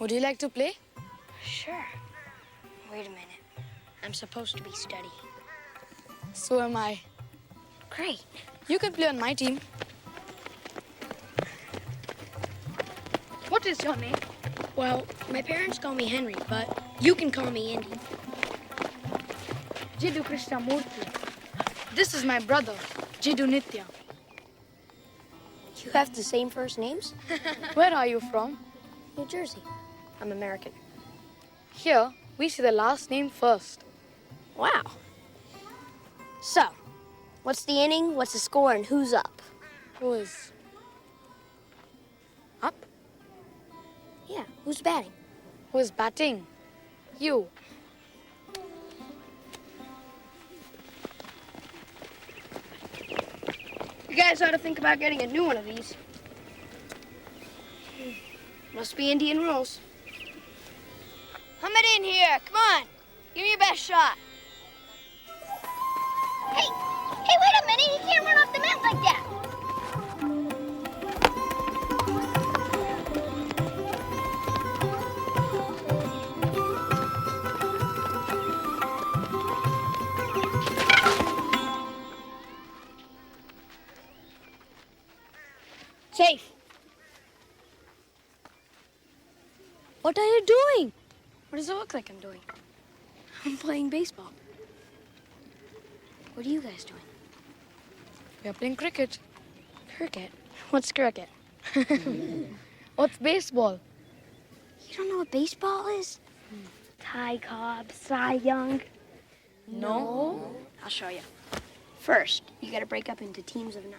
Would you like to play? Sure. Wait a minute. I'm supposed to be studying. So am I. Great. You can play on my team. What is your name? Well, my parents call me Henry, but you can call me Indy. Jiddu Krishnamurti. This is my brother, Jiddu Nitya. You have the same first names? Where are you from? New Jersey. I'm American. Here, we see the last name first. Wow. So, what's the inning, what's the score, and who's up? Who is up? Yeah, who's batting? Who is batting? You. You guys ought to think about getting a new one of these. Must be Indian rules. Hum it in here. Come on. Give me your best shot. Hey, wait a minute. He can't run off the mat like that. Safe. What are you doing? What does it look like I'm doing? I'm playing baseball. What are you guys doing? We are playing cricket. Cricket? What's cricket? What's baseball? You don't know what baseball is? Ty Cobb, Cy Young. No. I'll show you. First, you gotta break up into teams of 9.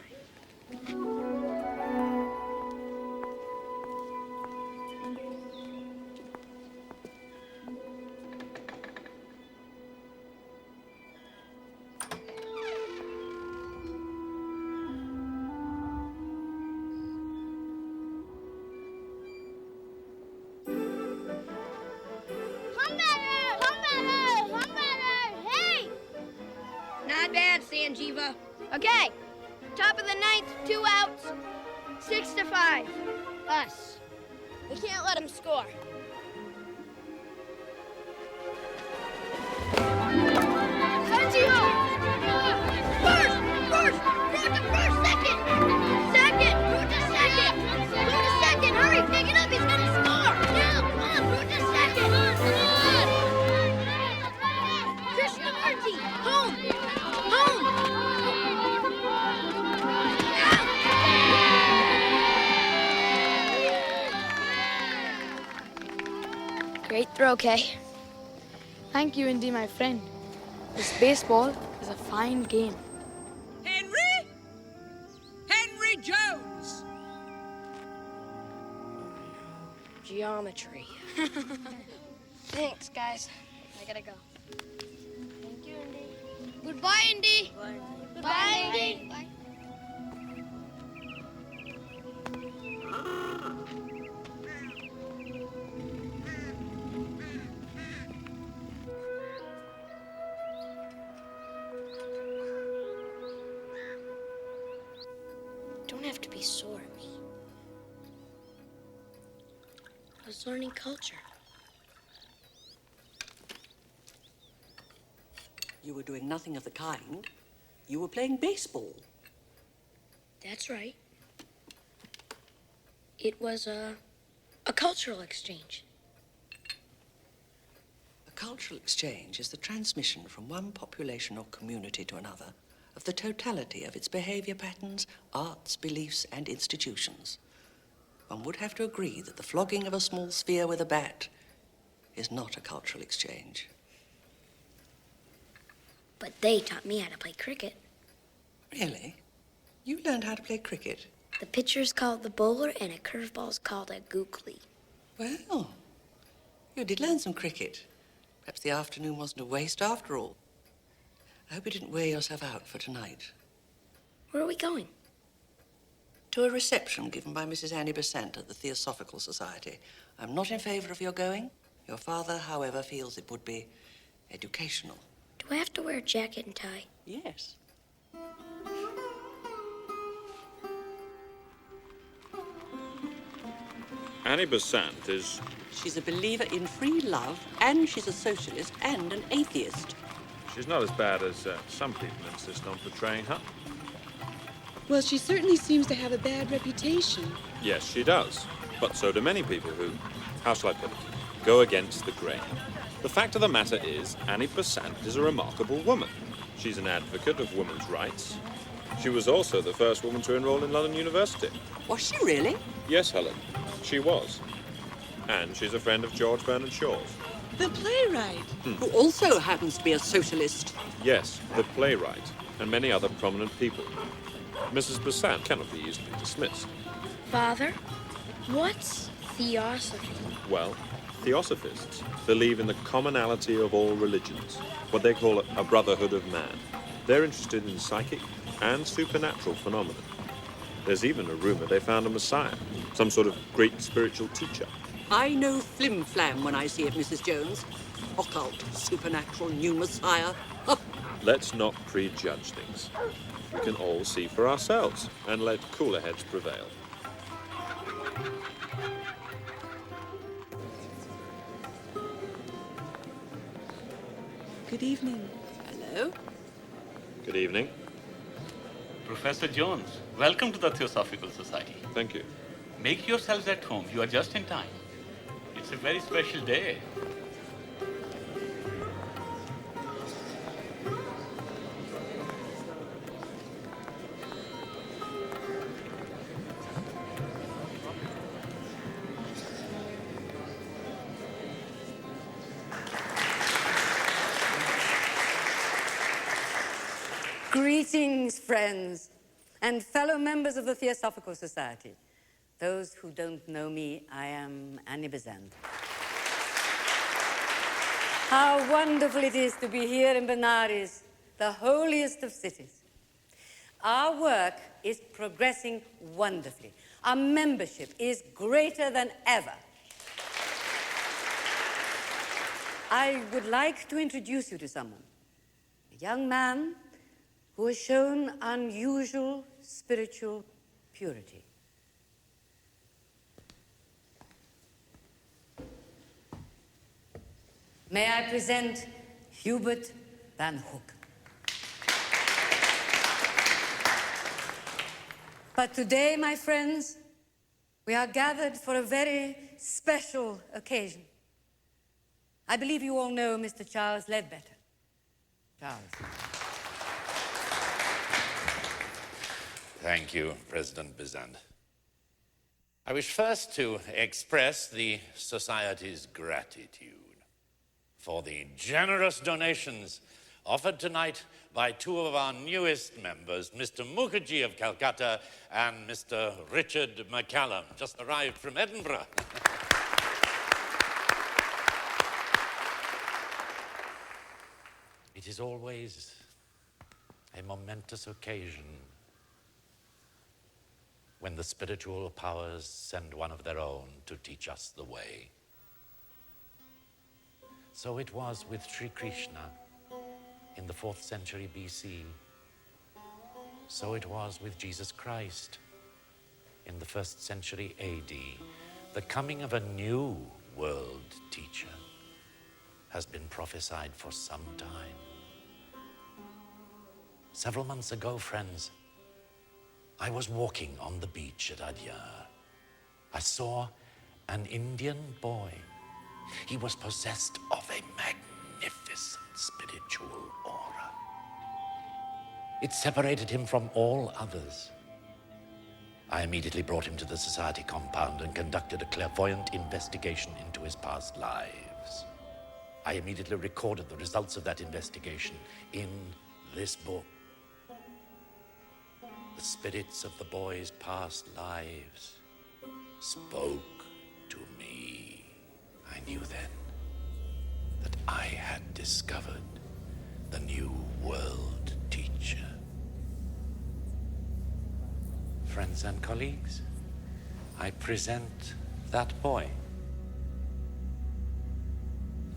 Not bad, Sanjeeva. Okay, top of the 9th, 2 outs, 6-5. Us. We can't let them score. Sanjeeva! First! Throw to first, second! Throw to second! Hurry, pick it up, he's gonna score! Now, come on, throw to second! Krishnamurti, home! Great throw, Kay. Thank you, Indy, my friend. This baseball is a fine game. Henry Jones! Geometry. Thanks, guys. I gotta go. Thank you, Indy. Goodbye, Indy. Bye, Indy. Bye. Don't have to be sore at me. I was learning culture. You were doing nothing of the kind. You were playing baseball. That's right. It was a cultural exchange. A cultural exchange is the transmission from one population or community to another of the totality of its behavior patterns, arts, beliefs, and institutions. One would have to agree that the flogging of a small sphere with a bat is not a cultural exchange. But they taught me how to play cricket. Really? You learned how to play cricket? The pitcher's called the bowler, and a curveball's called a googly. Well, you did learn some cricket. Perhaps the afternoon wasn't a waste after all. I hope you didn't wear yourself out for tonight. Where are we going? To a reception given by Mrs. Annie Besant at the Theosophical Society. I'm not in favor of your going. Your father, however, feels it would be educational. Do I have to wear a jacket and tie? Yes. Annie Besant is She's a believer in free love, and she's a socialist and an atheist. She's not as bad as some people insist on portraying her. Well, she certainly seems to have a bad reputation. Yes, she does. But so do many people who, how shall I put it, go against the grain. The fact of the matter is, Annie Besant is a remarkable woman. She's an advocate of women's rights. She was also the first woman to enroll in London University. Was she really? Yes, Helen, she was. And she's a friend of George Bernard Shaw's. The playwright. Who also happens to be a socialist. Yes, the playwright, and many other prominent people. Mrs. Besant cannot be easily dismissed. Father, what's theosophy? Well, theosophists believe in the commonality of all religions, what they call a brotherhood of man. They're interested in psychic and supernatural phenomena. There's even a rumor they found a messiah, some sort of great spiritual teacher. I know flim-flam when I see it, Mrs. Jones. Occult, supernatural, new messiah. Let's not prejudge things. We can all see for ourselves and let cooler heads prevail. Good evening. Hello. Good evening. Professor Jones, welcome to the Theosophical Society. Thank you. Make yourselves at home. You are just in time. It's a very special day. Greetings, friends, and fellow members of the Theosophical Society. Those who don't know me, I am Annie Besant. How wonderful it is to be here in Benares, the holiest of cities. Our work is progressing wonderfully. Our membership is greater than ever. I would like to introduce you to someone, a young man who has shown unusual spiritual purity. May I present Hubert Van Hook. But today, my friends, we are gathered for a very special occasion. I believe you all know Mr. Charles Ledbetter. Charles. Thank you, President Besant. I wish first to express the Society's gratitude for the generous donations offered tonight by two of our newest members, Mr. Mukherjee of Calcutta and Mr. Richard McCallum, just arrived from Edinburgh. It is always a momentous occasion when the spiritual powers send one of their own to teach us the way. So it was with Sri Krishna in the 4th century BC. So it was with Jesus Christ in the 1st century AD. The coming of a new world teacher has been prophesied for some time. Several months ago, friends, I was walking on the beach at Adyar. I saw an Indian boy. He was possessed of a magnificent spiritual aura. It separated him from all others. I immediately brought him to the society compound and conducted a clairvoyant investigation into his past lives. I immediately recorded the results of that investigation in this book. The spirits of the boy's past lives spoke to me. I knew then that I had discovered the new world teacher. Friends and colleagues, I present that boy,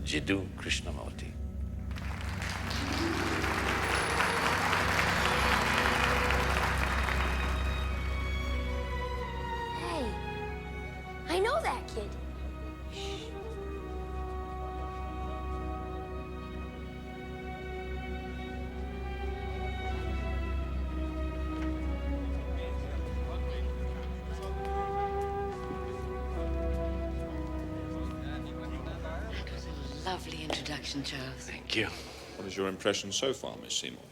Jiddu Krishnamurti. Hey, I know that kid. lovely introduction, Charles. Thank you. What is your impression so far, Miss Seymour?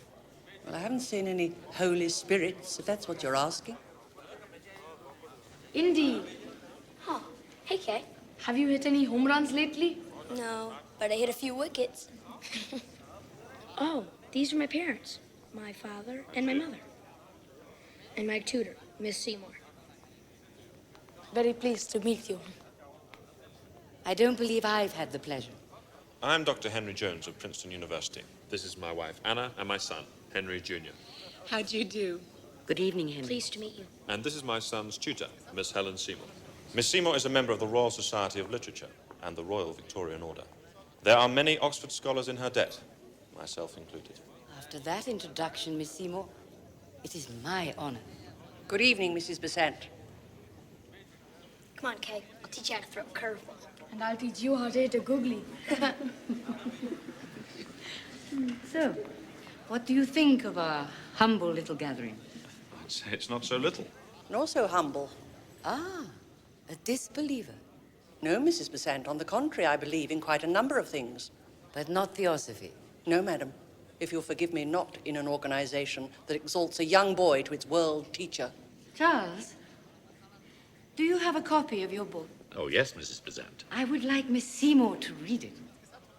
Well, I haven't seen any holy spirits, if that's what you're asking. Indy, Oh, hey, Kay. have you hit any home runs lately? No, but I hit a few wickets. Oh, these are my parents, my father and my mother, and my tutor, Miss Seymour. Very pleased to meet you. I don't believe I've had the pleasure. I'm Dr. Henry Jones of Princeton University. This is my wife, Anna, and my son, Henry Jr. How'd you do? Good evening, Henry. Pleased to meet you. And this is my son's tutor, Miss Helen Seymour. Miss Seymour is a member of the Royal Society of Literature and the Royal Victorian Order. There are many Oxford scholars in her debt, myself included. After that introduction, Miss Seymour, it is my honor. Good evening, Mrs. Besant. Come on, Kay. I'll teach you how to throw a curveball. And I'll teach you how to hit a googly. So, what do you think of our humble little gathering? I'd say it's not so little. And also humble. Ah, a disbeliever, No, Mrs. Besant, on the contrary, I believe in quite a number of things. but not theosophy. No, madam, if you'll forgive me, not in an organization that exalts a young boy to its world teacher. Charles, do you have a copy of your book? Oh, yes, Mrs. Besant. I would like Miss Seymour to read it.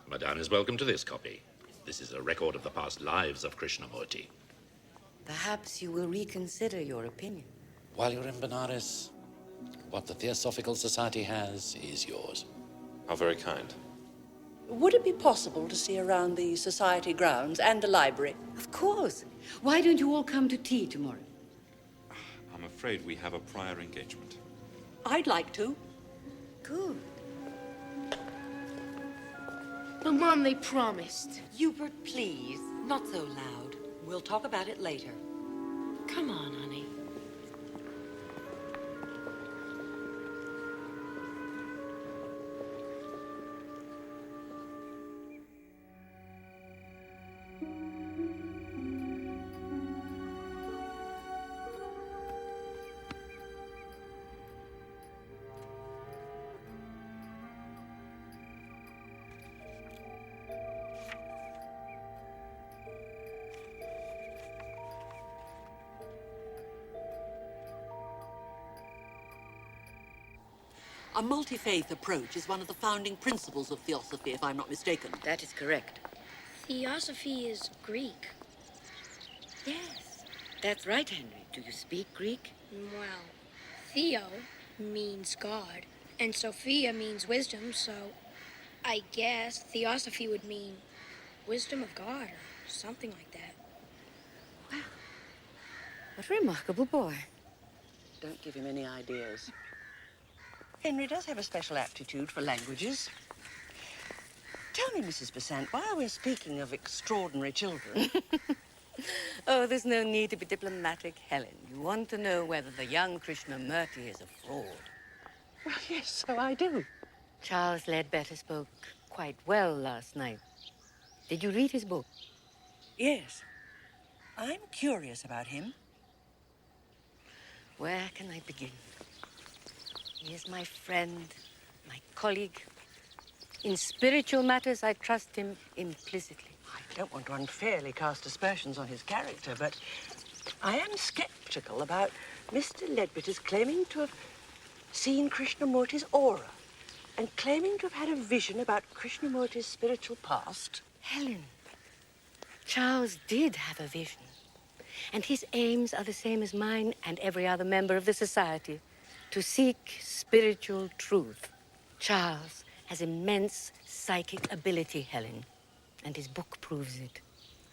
Madame is welcome to this copy. This is a record of the past lives of Krishnamurti. Perhaps you will reconsider your opinion. While you're in Benares, what the Theosophical Society has is yours. How very kind. Would it be possible to see around the society grounds and the library? Of course. Why don't you all come to tea tomorrow? I'm afraid we have a prior engagement. I'd like to. Good. But Mom, they promised. Hubert, please, not so loud. We'll talk about it later. Come on, honey. A multi-faith approach is one of the founding principles of theosophy, if I'm not mistaken. That is correct. Theosophy is Greek. Yes. That's right, Henry. Do you speak Greek? Well, Theo means God, and Sophia means wisdom, so I guess Theosophy would mean wisdom of God or something like that. What a remarkable boy. Don't give him any ideas. Henry does have a special aptitude for languages. Tell me, Mrs. Besant, while we're speaking of extraordinary children... Oh, there's no need to be diplomatic, Helen. You want to know whether the young Krishnamurti is a fraud. Well, yes, so I do. Charles Ledbetter spoke quite well last night. Did you read his book? Yes. I'm curious about him. Where can I begin? He is my friend, my colleague. In spiritual matters, I trust him implicitly. I don't want to unfairly cast aspersions on his character, but I am skeptical about Mr. Ledbetter's claiming to have seen Krishnamurti's aura and claiming to have had a vision about Krishnamurti's spiritual past. Helen, Charles did have a vision, and his aims are the same as mine and every other member of the society, to seek spiritual truth. Charles has immense psychic ability, Helen, and his book proves it.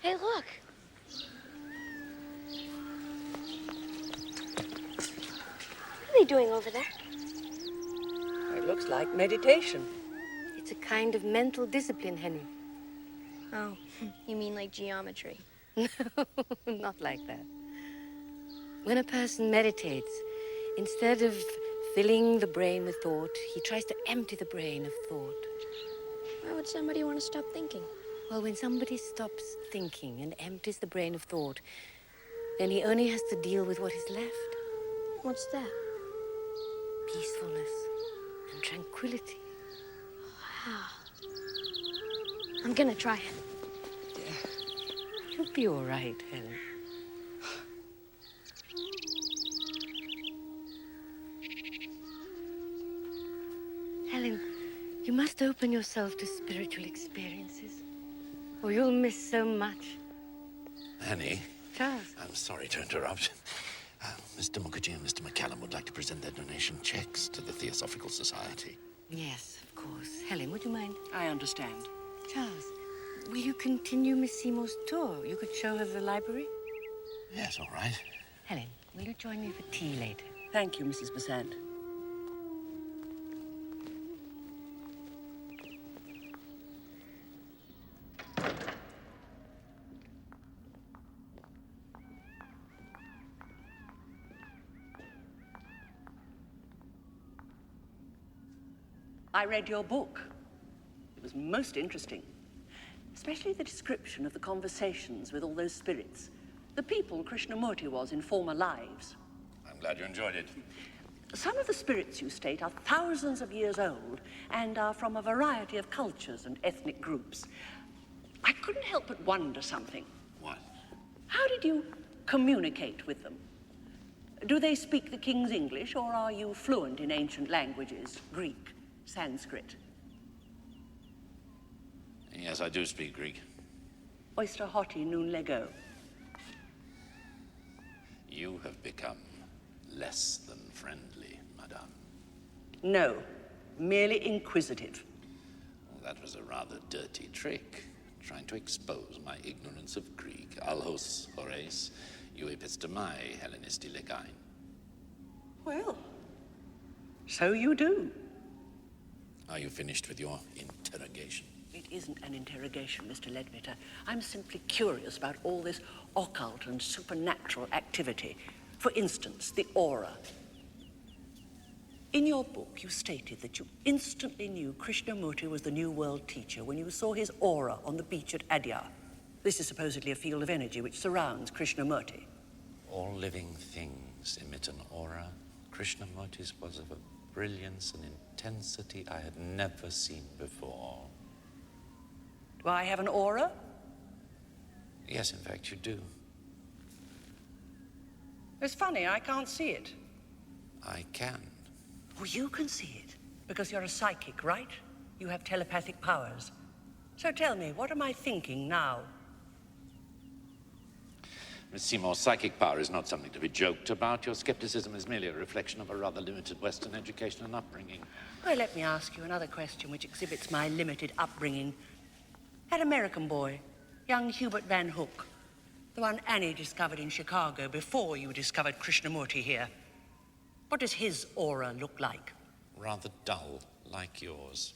Hey, look. What are they doing over there? It looks like meditation. It's a kind of mental discipline, Henry. Oh, you mean like geometry? No, not like that. When a person meditates, instead of filling the brain with thought, he tries to empty the brain of thought. Why would somebody want to stop thinking? Well, when somebody stops thinking and empties the brain of thought, then he only has to deal with what is left. What's that? Peacefulness and tranquility. Wow. I'm gonna try it. You'll be all right, Helen. Helen, you must open yourself to spiritual experiences, or you'll miss so much. Annie? Charles? I'm sorry to interrupt. Mr. Mukherjee and Mr. McCallum would like to present their donation checks to the Theosophical Society. Yes, of course. Helen, would you mind? I understand. Charles, will you continue Miss Seymour's tour? You could show her the library. Yes, all right. Helen, will you join me for tea later? Thank you, Mrs. Besant. I read your book. It was most interesting, especially the description of the conversations with all those spirits, the people Krishnamurti was in former lives. I'm glad you enjoyed it. Some of the spirits you state are thousands of years old and are from a variety of cultures and ethnic groups. I couldn't help but wonder something. What? How did you communicate with them? Do they speak the king's English, or are you fluent in ancient languages, Greek, Sanskrit? Yes, I do speak Greek. Oyster hoti nun lego. You have become less than friendly, madame. No, merely inquisitive. Well, that was a rather dirty trick, trying to expose my ignorance of Greek. Alhos, hores, eu epistemai Hellenisti legain. Well, so you do. Are you finished with your interrogation? It isn't an interrogation, Mr. Ledbetter. I'm simply curious about all this occult and supernatural activity. For instance, the aura. In your book, you stated that you instantly knew Krishnamurti was the New World teacher when you saw his aura on the beach at Adyar. This is supposedly a field of energy which surrounds Krishnamurti. All living things emit an aura. Krishnamurti's was of a brilliance and intensity I had never seen before. Do I have an aura? Yes, in fact, you do. It's funny, I can't see it. I can. Oh, you can see it, because you're a psychic, right? You have telepathic powers. So tell me, what am I thinking now? Miss Seymour, psychic power is not something to be joked about. Your skepticism is merely a reflection of a rather limited Western education and upbringing. Well, let me ask you another question which exhibits my limited upbringing. That American boy, young Hubert Van Hook, the one Annie discovered in Chicago before you discovered Krishnamurti here. What does his aura look like? Rather dull, like yours.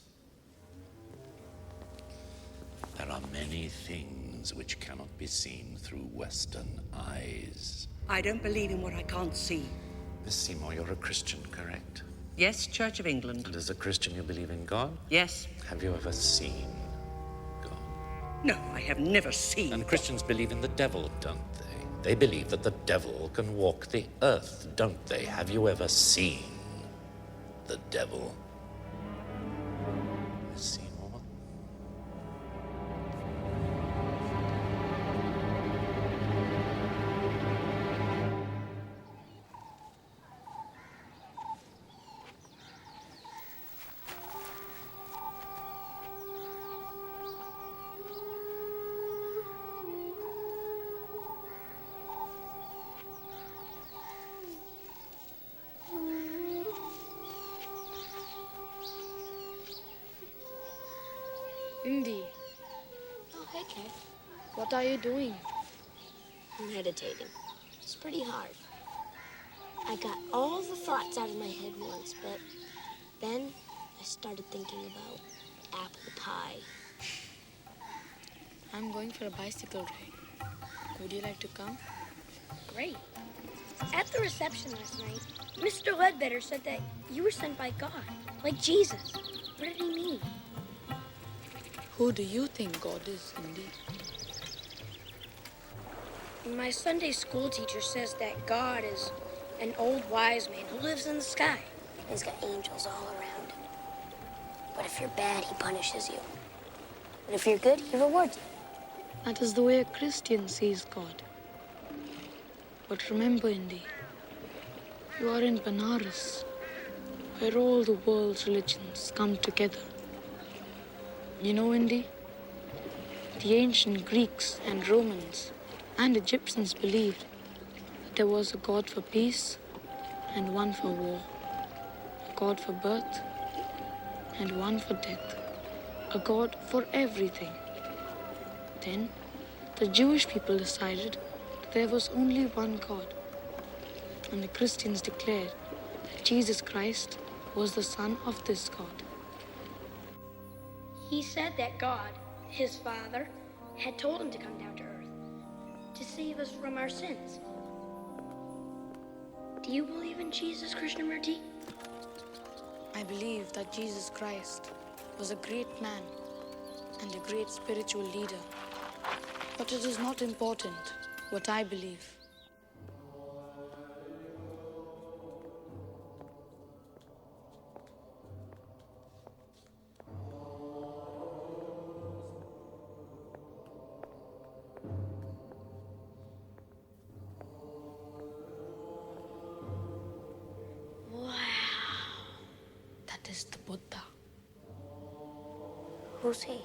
There are many things which cannot be seen through Western eyes. I don't believe in what I can't see. Miss Seymour, you're a Christian, correct? Yes, Church of England. And as a Christian, you believe in God? Yes. Have you ever seen God? No, I have never seen. And Christians believe in the devil, don't they? They believe that the devil can walk the earth, don't they? Have you ever seen the devil? Miss Seymour? Indy, Oh, hey, Kay. what are you doing? Meditating. It's pretty hard. I got all the thoughts out of my head once, but then I started thinking about apple pie. I'm going for a bicycle ride. Would you like to come? Great. At the reception last night, Mr. Ledbetter said that you were sent by God, like Jesus. What did he mean? Who do you think God is, Indy? My Sunday school teacher says that God is an old wise man who lives in the sky. He's got angels all around him. But if you're bad, he punishes you. And if you're good, he rewards you. That is the way a Christian sees God. But remember, Indy, you are in Benares, where all the world's religions come together. You know, Indy, the ancient Greeks and Romans and Egyptians believed that there was a God for peace and one for war, a God for birth and one for death, a God for everything. Then, the Jewish people decided that there was only one God, and the Christians declared that Jesus Christ was the Son of this God. He said that God, his Father, had told him to come down to earth to save us from our sins. Do you believe in Jesus, Krishnamurti? I believe that Jesus Christ was a great man and a great spiritual leader. But it is not important what I believe. Wow. That is the Buddha. Who's he?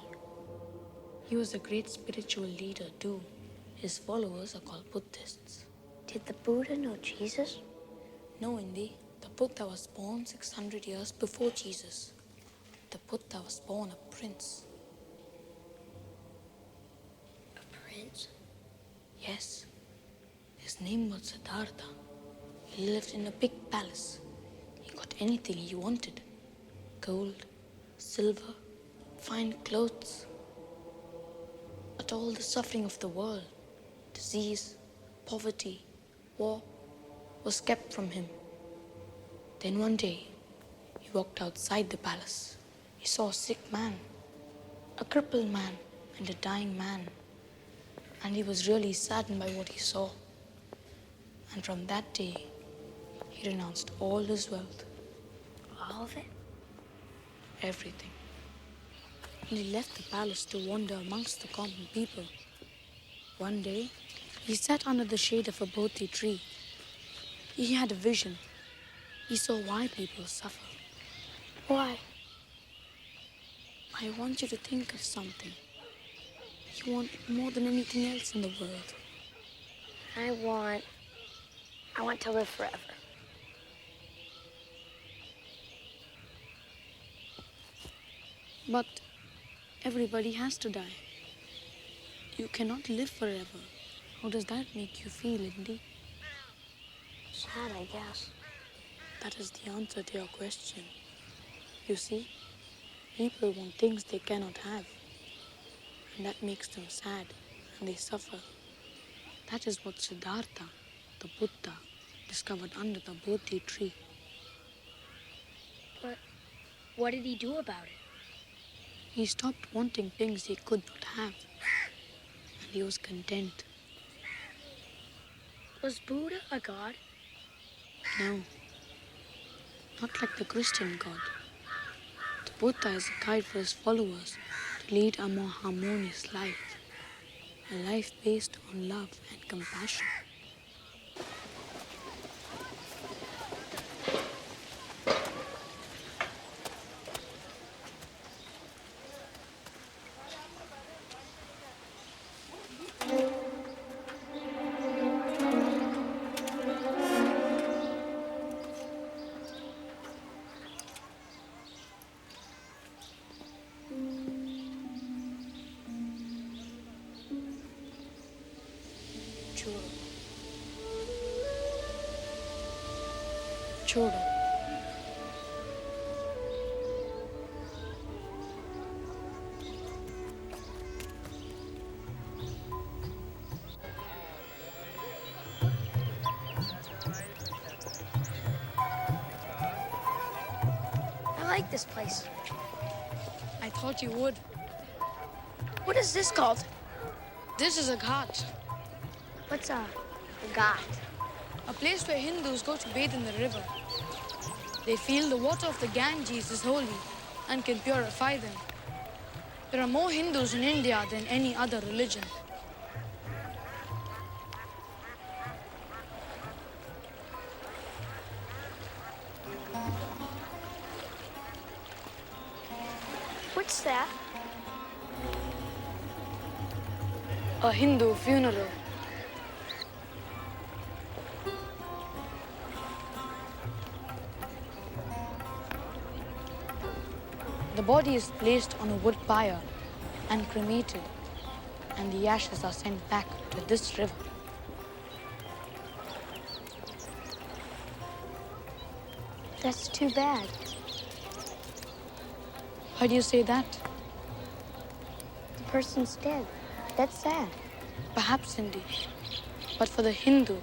He was a great spiritual leader too. His followers are called Buddhists. Did the Buddha know Jesus? No, Indy. The Buddha was born 600 years before Jesus. The Buddha was born a prince. A prince? Yes. His name was Siddhartha. He lived in a big palace. He got anything he wanted. Gold, silver, fine clothes. But all the suffering of the world, disease, poverty, war, was kept from him. Then one day, he walked outside the palace. He saw a sick man, a crippled man, and a dying man. And he was really saddened by what he saw. And from that day, he renounced all his wealth. All of it? Everything. He left the palace to wander amongst the common people. One day, he sat under the shade of a bodhi tree. He had a vision. He saw why people suffer. Why? I want you to think of something you want more than anything else in the world. I want to live forever. But everybody has to die. You cannot live forever. How does that make you feel, Indy? Sad, I guess. That is the answer to your question. You see, people want things they cannot have. And that makes them sad, and they suffer. That is what Siddhartha, the Buddha, discovered under the Bodhi tree. But what did he do about it? He stopped wanting things he could not have, and he was content. Was Buddha a god? No, not like the Christian God. The Buddha is a guide for his followers to lead a more harmonious life, a life based on love and compassion. Children. I like this place. I thought you would. What is this called? This is a ghat, What's a ghat? a place where Hindus go to bathe in the river. They feel the water of the Ganges is holy and can purify them. There are more Hindus in India than any other religion. What's that? A Hindu funeral. The body is placed on a wood pyre and cremated, and the ashes are sent back to this river. That's too bad. Why do you say that? The person's dead. That's sad. Perhaps indeed. But for the Hindu,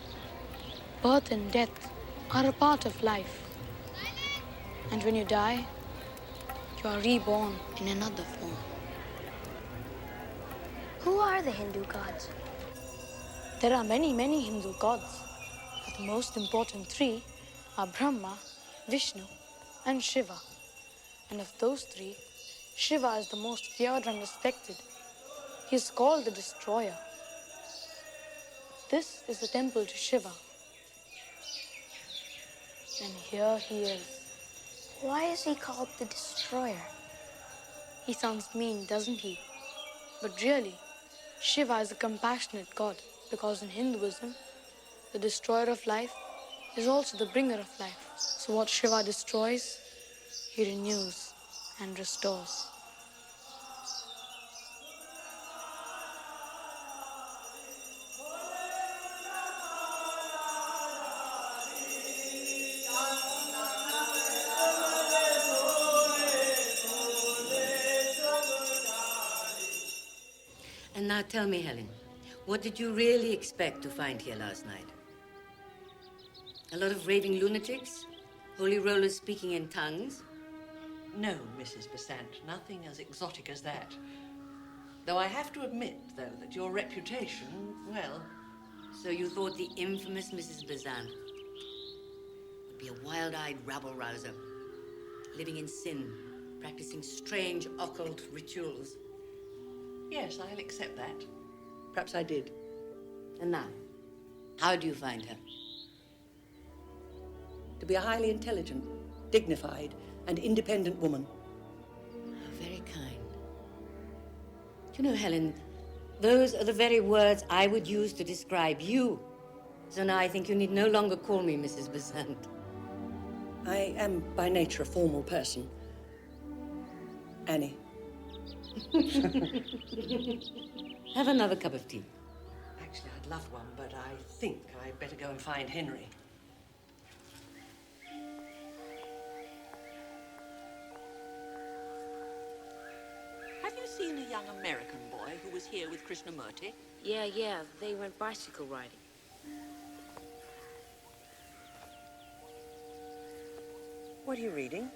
birth and death are a part of life. And when you die, you are reborn in another form. Who are the Hindu gods? There are many, many Hindu gods, but the most important three are Brahma, Vishnu, and Shiva. And of those three, Shiva is the most feared and respected. He is called the Destroyer. This is the temple to Shiva. And here he is. Why is he called the Destroyer? He sounds mean, doesn't he? But really, Shiva is a compassionate god because in Hinduism, the destroyer of life is also the bringer of life. So what Shiva destroys, he renews and restores. And now tell me, Helen, what did you really expect to find here last night? A lot of raving lunatics? Holy rollers speaking in tongues? No, Mrs. Besant, nothing as exotic as that. Though I have to admit, though, that your reputation, well... So you thought the infamous Mrs. Besant would be a wild-eyed rabble-rouser, living in sin, practicing strange occult rituals? Yes, I'll accept that. Perhaps I did. And now, how do you find her? To be a highly intelligent, dignified, and independent woman. Very kind. You know, Helen, those are the very words I would use to describe you. So now I think you need no longer call me Mrs. Besant. I am by nature a formal person. Annie. Have another cup of tea. Actually, I'd love one, but I think I'd better go and find Henry. Have you seen a young American boy who was here with Krishnamurti? Yeah, they went bicycle riding. What are you reading?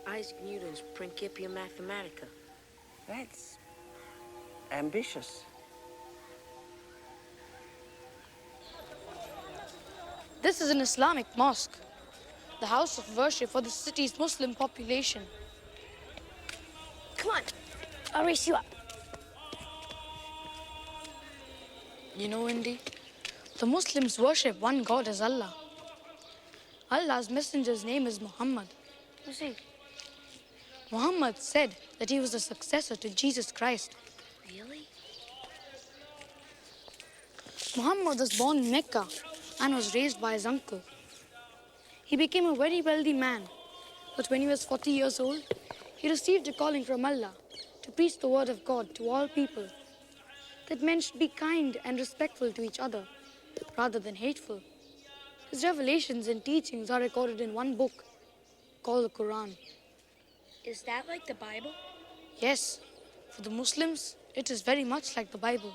Isaac Newton's Principia Mathematica. That's ambitious. This is an Islamic mosque, the house of worship for the city's Muslim population. Come on, I'll race you up. You know, Indy, the Muslims worship one God as Allah. Allah's messenger's name is Muhammad. Who's he? Muhammad said that he was the successor to Jesus Christ. Really? Muhammad was born in Mecca and was raised by his uncle. He became a very wealthy man, but when he was 40 years old, he received a calling from Allah to preach the word of God to all people, that men should be kind and respectful to each other, rather than hateful. His revelations and teachings are recorded in one book, called the Quran. Is that like the Bible? Yes, for the Muslims, it is very much like the Bible.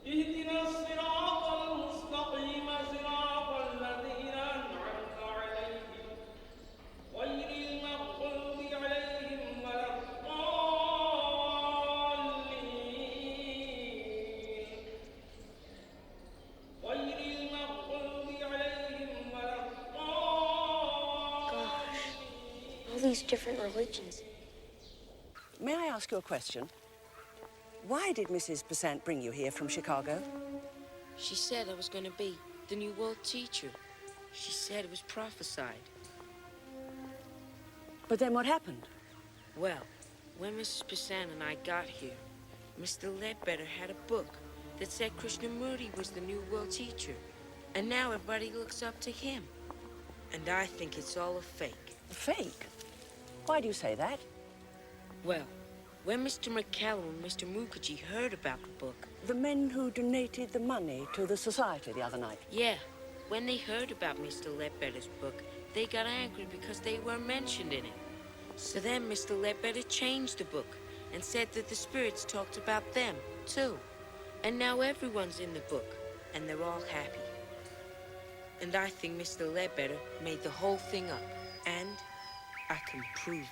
اهدنا الصراط المستقيم صراط these different religions. May I ask you a question? Why did Mrs. Besant bring you here from Chicago? She said I was going to be the new world teacher. She said it was prophesied. But then what happened? Well, when Mrs. Besant and I got here, Mr. Ledbetter had a book that said Krishnamurti was the new world teacher. And now everybody looks up to him. And I think it's all a fake. A fake? Why do you say that? Well, when Mr. McCallum and Mr. Mukherjee heard about the book... The men who donated the money to the society the other night? Yeah. When they heard about Mr. Ledbetter's book, they got angry because they weren't mentioned in it. So then Mr. Ledbetter changed the book and said that the spirits talked about them, too. And now everyone's in the book, and they're all happy. And I think Mr. Ledbetter made the whole thing up, and I can prove it.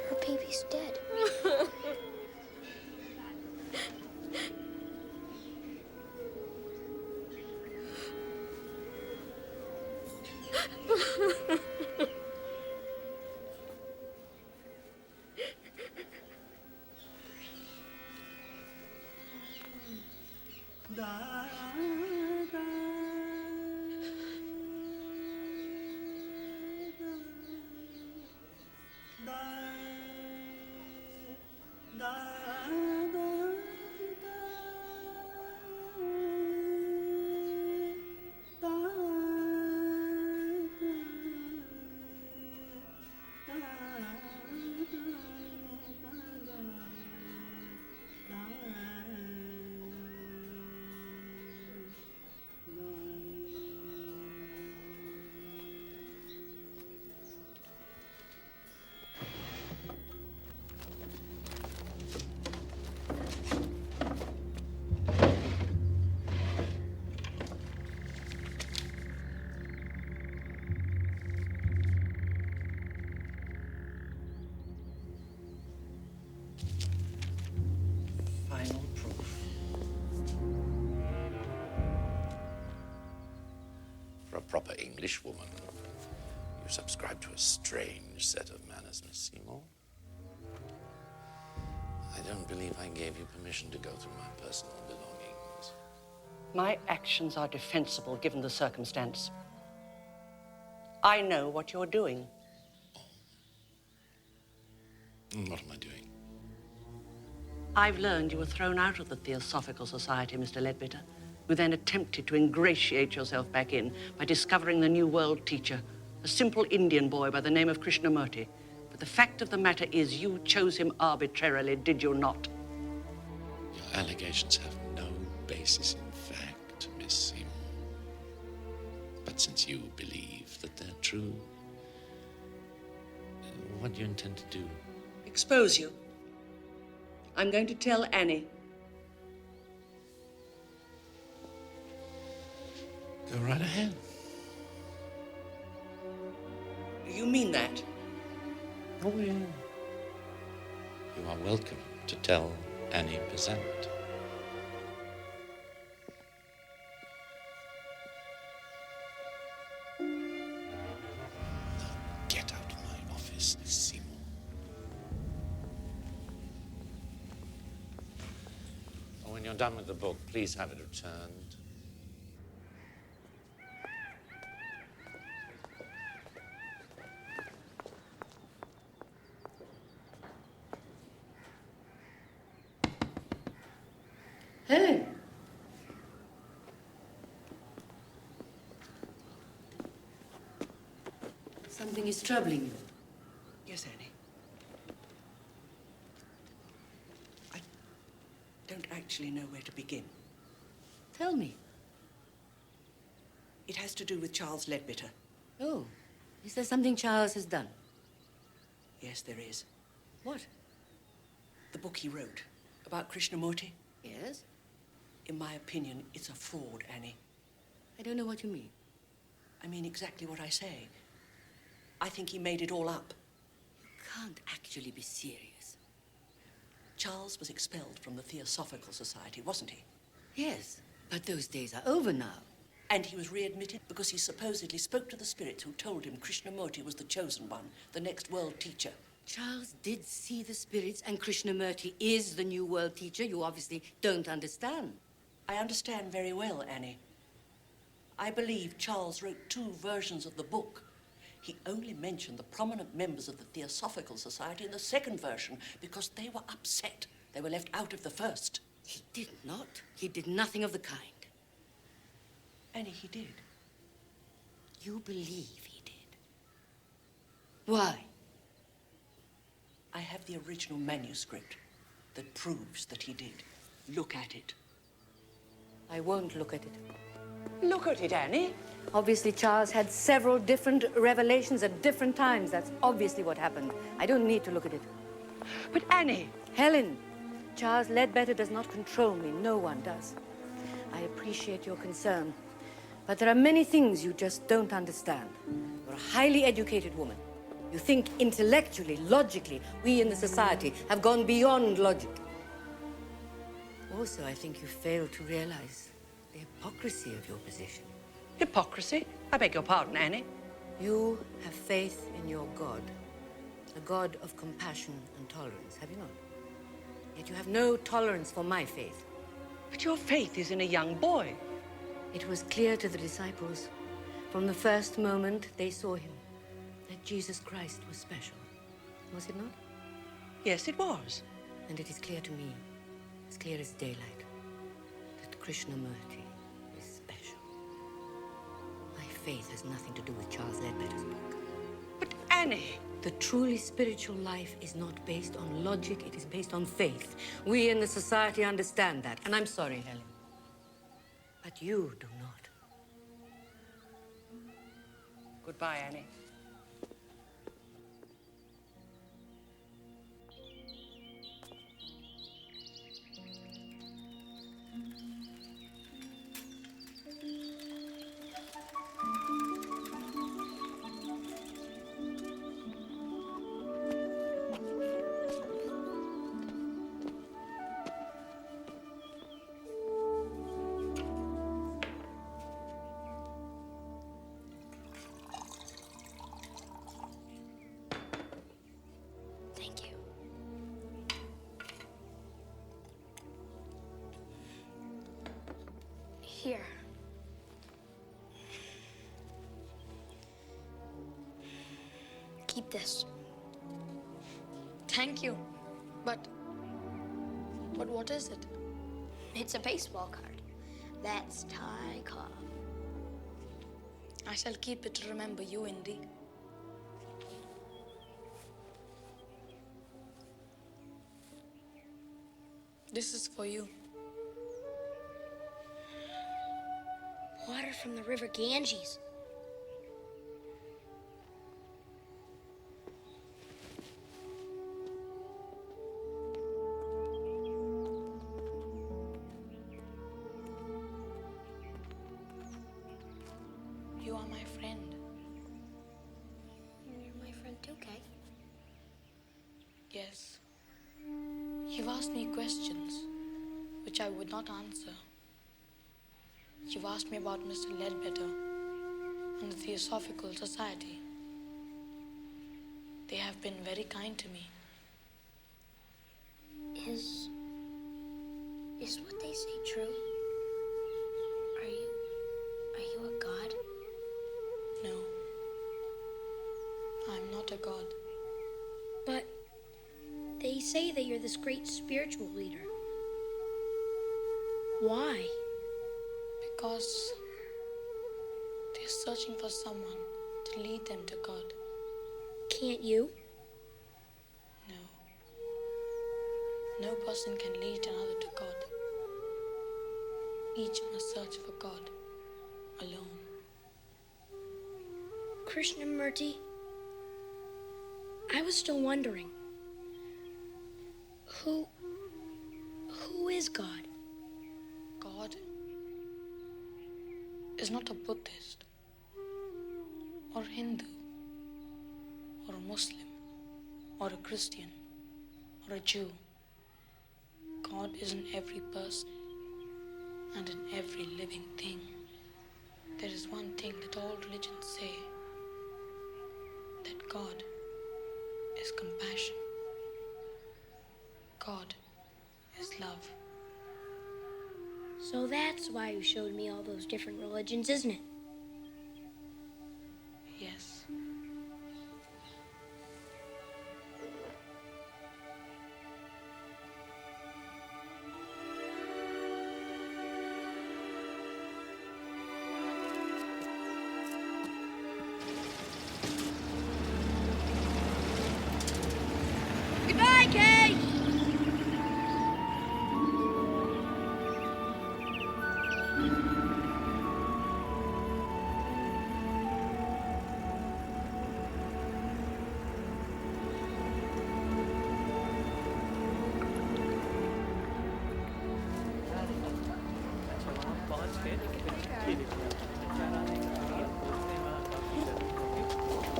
Her baby's dead. Final proof. For a proper English woman, you subscribe to a strange set of manners, Miss Seymour. I don't believe I gave you permission to go through my personal belongings. My actions are defensible given the circumstance. I know what you're doing. And what am I doing? I've learned you were thrown out of the Theosophical Society, Mr. Ledbetter. You then attempted to ingratiate yourself back in by discovering the New World teacher, a simple Indian boy by the name of Krishnamurti. But the fact of the matter is you chose him arbitrarily, did you not? Your allegations have no basis in fact, Miss Seymour. But since you believe that they're true, what do you intend to do? Expose you. I'm going to tell Annie. Go right ahead. Do you mean that? Oh, yeah. You are welcome to tell Annie Besant. Now get out of my office, Seymour. When you're done with the book, please have it returned. Helen. Something is troubling you. Yes, Annie. I don't actually know where to begin. Tell me. It has to do with Charles Ledbetter. Oh, is there something Charles has done? Yes, there is. What? The book he wrote about Krishnamurti. Yes? In my opinion, it's a fraud, Annie. I don't know what you mean. I mean exactly what I say. I think he made it all up. You can't actually be serious. Charles was expelled from the Theosophical Society, wasn't he? Yes, but those days are over now. And he was readmitted because he supposedly spoke to the spirits who told him Krishnamurti was the chosen one, the next world teacher. Charles did see the spirits, and Krishnamurti is the new world teacher. You obviously don't understand. I understand very well, Annie. I believe Charles wrote 2 versions of the book. He only mentioned the prominent members of the Theosophical Society in the second version because they were upset. They were left out of the first. He did not. He did nothing of the kind. Annie, he did. You believe he did? Why? I have the original manuscript that proves that he did. Look at it. I won't look at it. Look at it, Annie. Obviously, Charles had several different revelations at different times. That's obviously what happened. I don't need to look at it. But Annie... Helen, Charles Ledbetter does not control me. No one does. I appreciate your concern. But there are many things you just don't understand. You're a highly educated woman. You think intellectually, logically. We in the society have gone beyond logic. Also, I think you fail to realize the hypocrisy of your position. Hypocrisy? I beg your pardon, Annie. You have faith in your God, a God of compassion and tolerance, have you not? Yet you have no tolerance for my faith. But your faith is in a young boy. It was clear to the disciples from the first moment they saw him that Jesus Christ was special. Was it not? Yes, it was. And it is clear to me, as clear as daylight, that Krishnamurti is special. My faith has nothing to do with Charles Ledbetter's book. But Annie... The truly spiritual life is not based on logic, it is based on faith. We in the society understand that, and I'm sorry, Helen. But you do not. Goodbye, Annie. Thank you. Here. Keep this. Thank you. But what is it? It's a baseball card. That's Ty Cobb. I shall keep it to remember you, Indy. This is for you. Water from the river Ganges. You are my friend. You're my friend too, Kay. Yes. You've asked me questions which I would not answer. You've asked me about Mr. Ledbetter and the Theosophical Society. They have been very kind to me. Is what they say true? Are you a god? No. I'm not a god. But they say that you're this great spiritual leader. Why? Because they're searching for someone to lead them to God. Can't you? No. No person can lead another to God. Each must search for God alone. Krishnamurti, I was still wondering, who is God? God is not a Buddhist or Hindu or a Muslim or a Christian or a Jew. God is in every person and in every living thing. There is one thing that all religions say, that God is compassion. God is love. So that's why you showed me all those different religions, isn't it? Yes. Goodbye, Kate!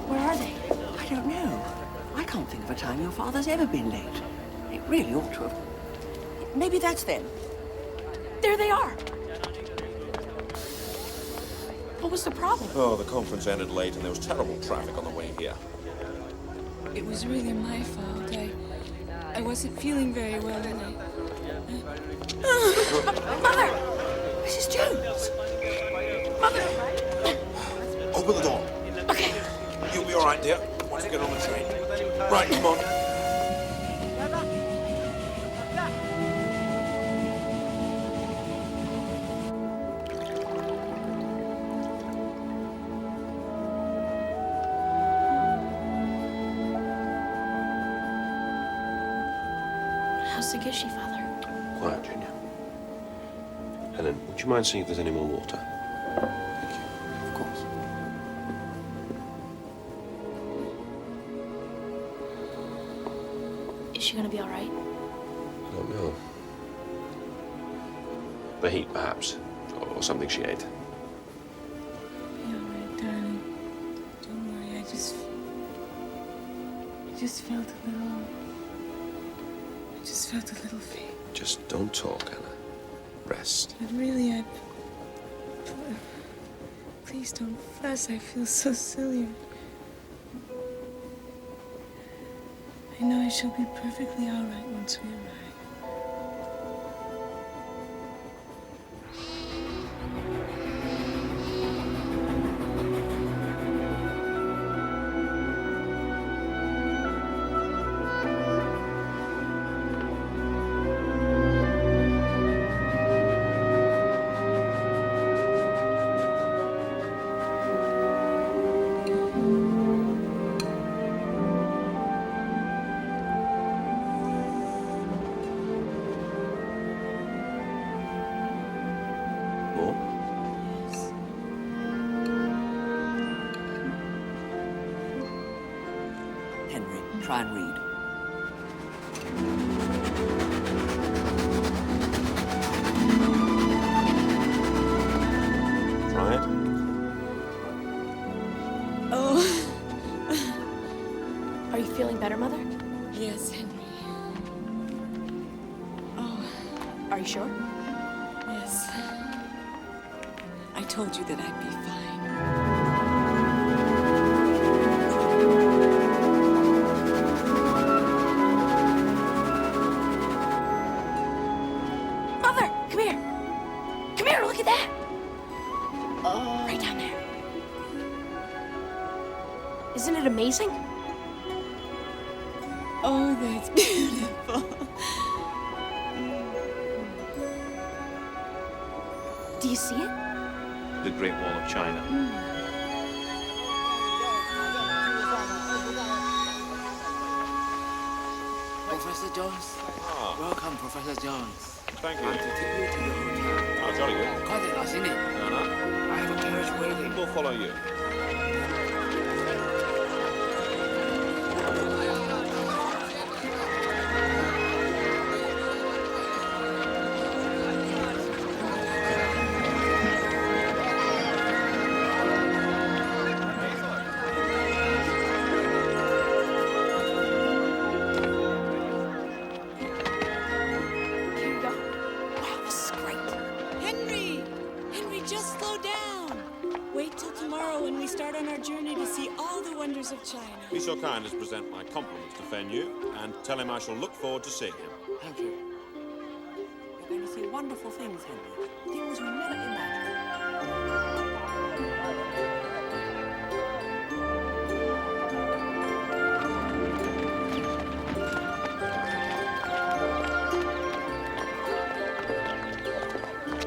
Where are they? I don't know. I can't think of a time your father's ever been late. It really ought to have. Maybe that's them. There they are. What was the problem? Oh, the conference ended late and there was terrible traffic on the way here. It was really my fault. I wasn't feeling very well, and Mother! Mrs. Jones! Mother! Open the door. Okay. You'll be all right, dear, once we get on the train. Right, come on. How sick is she, Father? Quiet, Junior. Helen, would you mind seeing if there's any more water? Of course. Is she gonna be all right? I don't know. The heat, perhaps. Or something she ate. be all right, darling. Don't worry. I just felt a little faint. Just don't talk, Anna. Rest. But really, please don't fuss. I feel so silly. I know I shall be perfectly all right once we arrive. More? Henry, try and read. Try it. Oh. Are you feeling better, Mother? Yes, Henry. Oh, Are you sure? yes. I told you that I'd be fine. Mother, come here. Come here, look at that. Right down there. Isn't it amazing? Oh, that's beautiful. Do you see it? The Great Wall of China. Professor Jones. Welcome, Professor Jones. Thank you. To take you to your hotel. Oh, jolly good. 快點啦，先嚟。Anna, I have a carriage waiting. we'll follow you. Here you go. Wow, this is great. Henry! Henry, just slow down. Wait till tomorrow when we start on our journey to see all the wonders of China. Be so kind as to present my compliments to Fenyu and tell him I shall look forward to seeing him. Thank you. You're going to see wonderful things, Henry. Things you never imagined.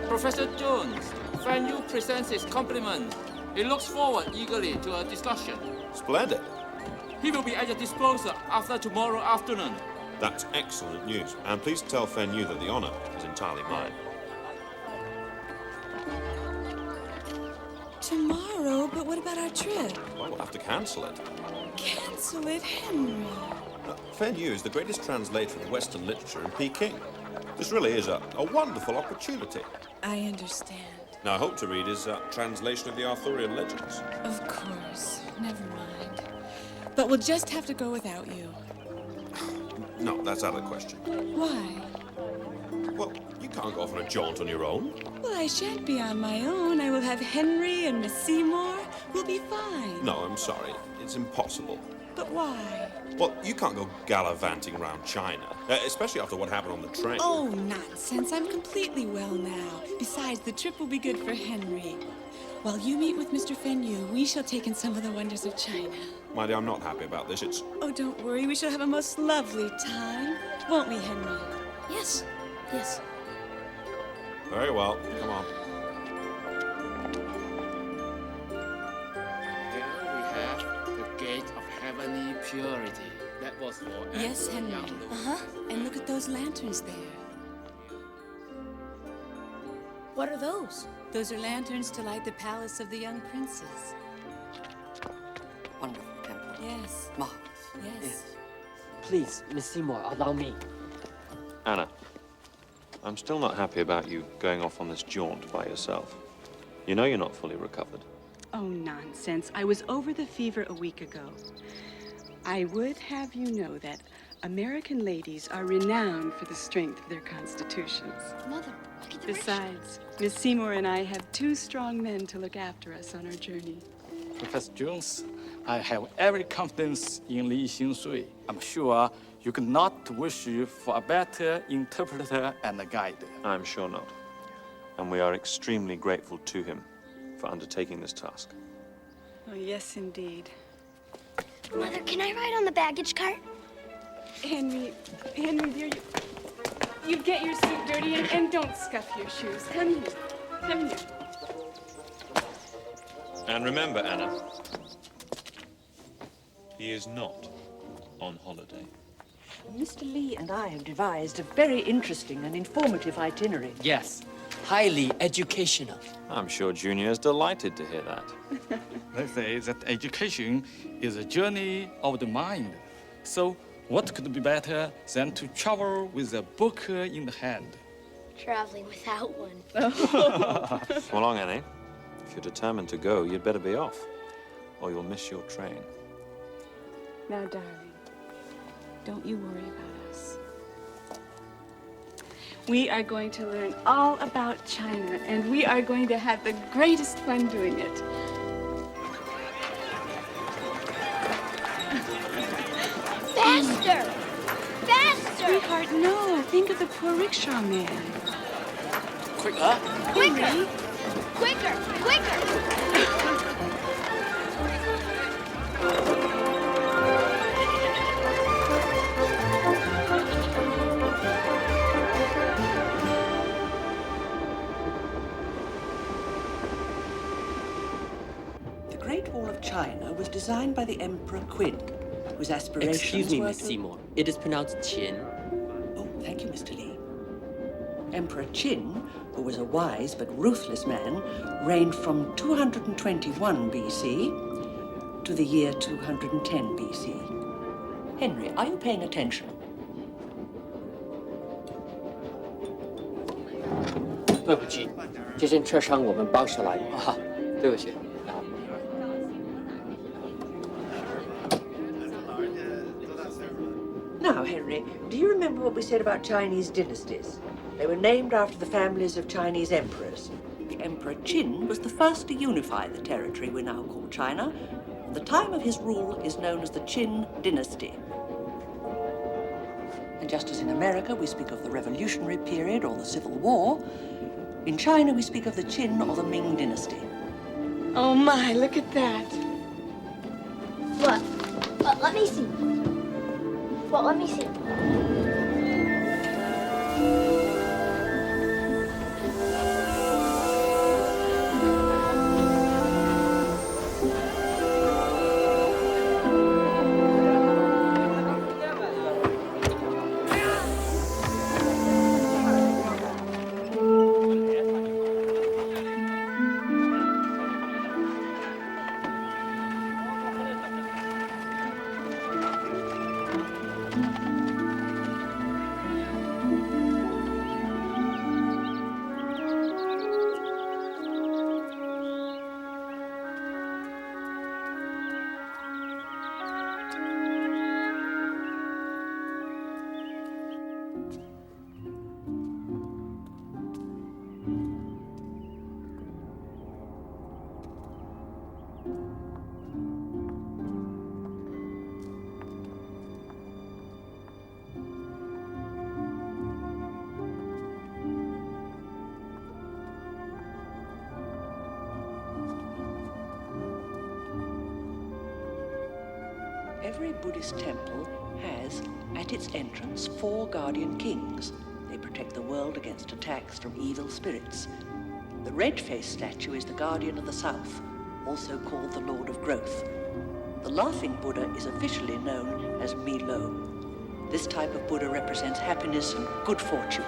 Professor Jones, Fenyu presents his compliments. He looks forward eagerly to a discussion. Splendid. He will be at your disposal after tomorrow afternoon. That's excellent news. And please tell Fenyu that the honor is entirely mine. Tomorrow? But what about our trip? Well, we'll have to cancel it. Cancel it, Henry. Fenyu is the greatest translator of Western literature in Peking. This really is a wonderful opportunity. I understand. Now, I hope to read his translation of the Arthurian legends. Of course. Never mind. But we'll just have to go without you. No, that's out of the question. Why? Well, you can't go off on a jaunt on your own. Well, I shan't be on my own. I will have Henry and Miss Seymour. We'll be fine. No, I'm sorry. It's impossible. But why? Well, you can't go gallivanting around China, especially after what happened on the train. Oh, nonsense. I'm completely well now. Besides, the trip will be good for Henry. While you meet with Mr. Fenyu, we shall take in some of the wonders of China. My dear, I'm not happy about this. It's... Oh, don't worry. We shall have a most lovely time. Won't we, Henry? Yes, yes. Very well. Come on. Here we have the gate of heavenly purity. That was for Yes, every Henry. young lord. Uh-huh. And look at those lanterns there. What are those? Those are lanterns to light the palace of the young princes. Wonderful temple. Yes. Marvelous. Yes. Please, Miss Seymour, allow me. Anna, I'm still not happy about you going off on this jaunt by yourself. You know you're not fully recovered. Oh, nonsense. I was over the fever a week ago. I would have you know that American ladies are renowned for the strength of their constitutions. Mother, look at the Besides, Miss Seymour and I have 2 strong men to look after us on our journey. Professor Jones, I have every confidence in Li Xingsui. I'm sure you could not wish for a better interpreter and a guide. I'm sure not. And we are extremely grateful to him for undertaking this task. Oh, yes, indeed. Mother, can I ride on the baggage cart? Henry, dear, you get your suit dirty and don't scuff your shoes. Come here. Come here. And remember, Anna, he is not on holiday. Mr. Lee and I have devised a very interesting and informative itinerary. Yes, highly educational. I'm sure Junior is delighted to hear that. They say that education is a journey of the mind. So what could be better than to travel with a book in the hand? Traveling without one. Come along, Annie. If you're determined to go, you'd better be off, or you'll miss your train. Now, darling, don't you worry about us. We are going to learn all about China, and we are going to have the greatest fun doing it. Faster! Faster! Sweetheart, no. Think of the poor rickshaw man. Quicker! Quicker! Quicker! Quicker! The Great Wall of China was designed by the Emperor Qin, whose aspirations Excuse me, were Miss to... Seymour. It is pronounced Qin. Oh, thank you, Mr. Lee. Emperor Qin, who was a wise but ruthless man, reigned from 221 BC to the year 210 BC. Henry, are you paying attention? 对不起，这件车伤我们帮手来啊，对不起。 Now, Henry, do you remember what we said about Chinese dynasties? They were named after the families of Chinese emperors. Emperor Qin was the first to unify the territory we now call China, and the time of his rule is known as the Qin dynasty. And just as in America we speak of the Revolutionary period or the Civil War, in China we speak of the Qin or the Ming dynasty. Oh my, look at that. What? Let me see. Well, let me see. Every Buddhist temple has, at its entrance, 4 guardian kings. They protect the world against attacks from evil spirits. The red-faced statue is the guardian of the south, also called the Lord of Growth. The laughing Buddha is officially known as Mi-Lo. This type of Buddha represents happiness and good fortune.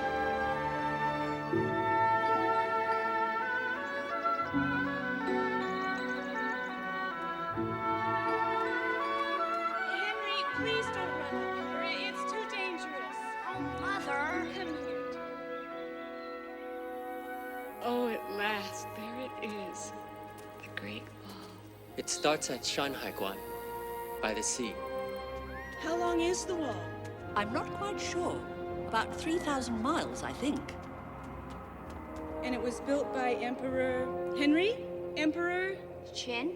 Please don't run up here. It's too dangerous. Oh, Mother. Come here. Oh, at last, there it is. The Great Wall. It starts at Shanhai Guan, by the sea. How long is the wall? I'm not quite sure. About 3,000 miles, I think. And it was built by Emperor Henry? Emperor Qin?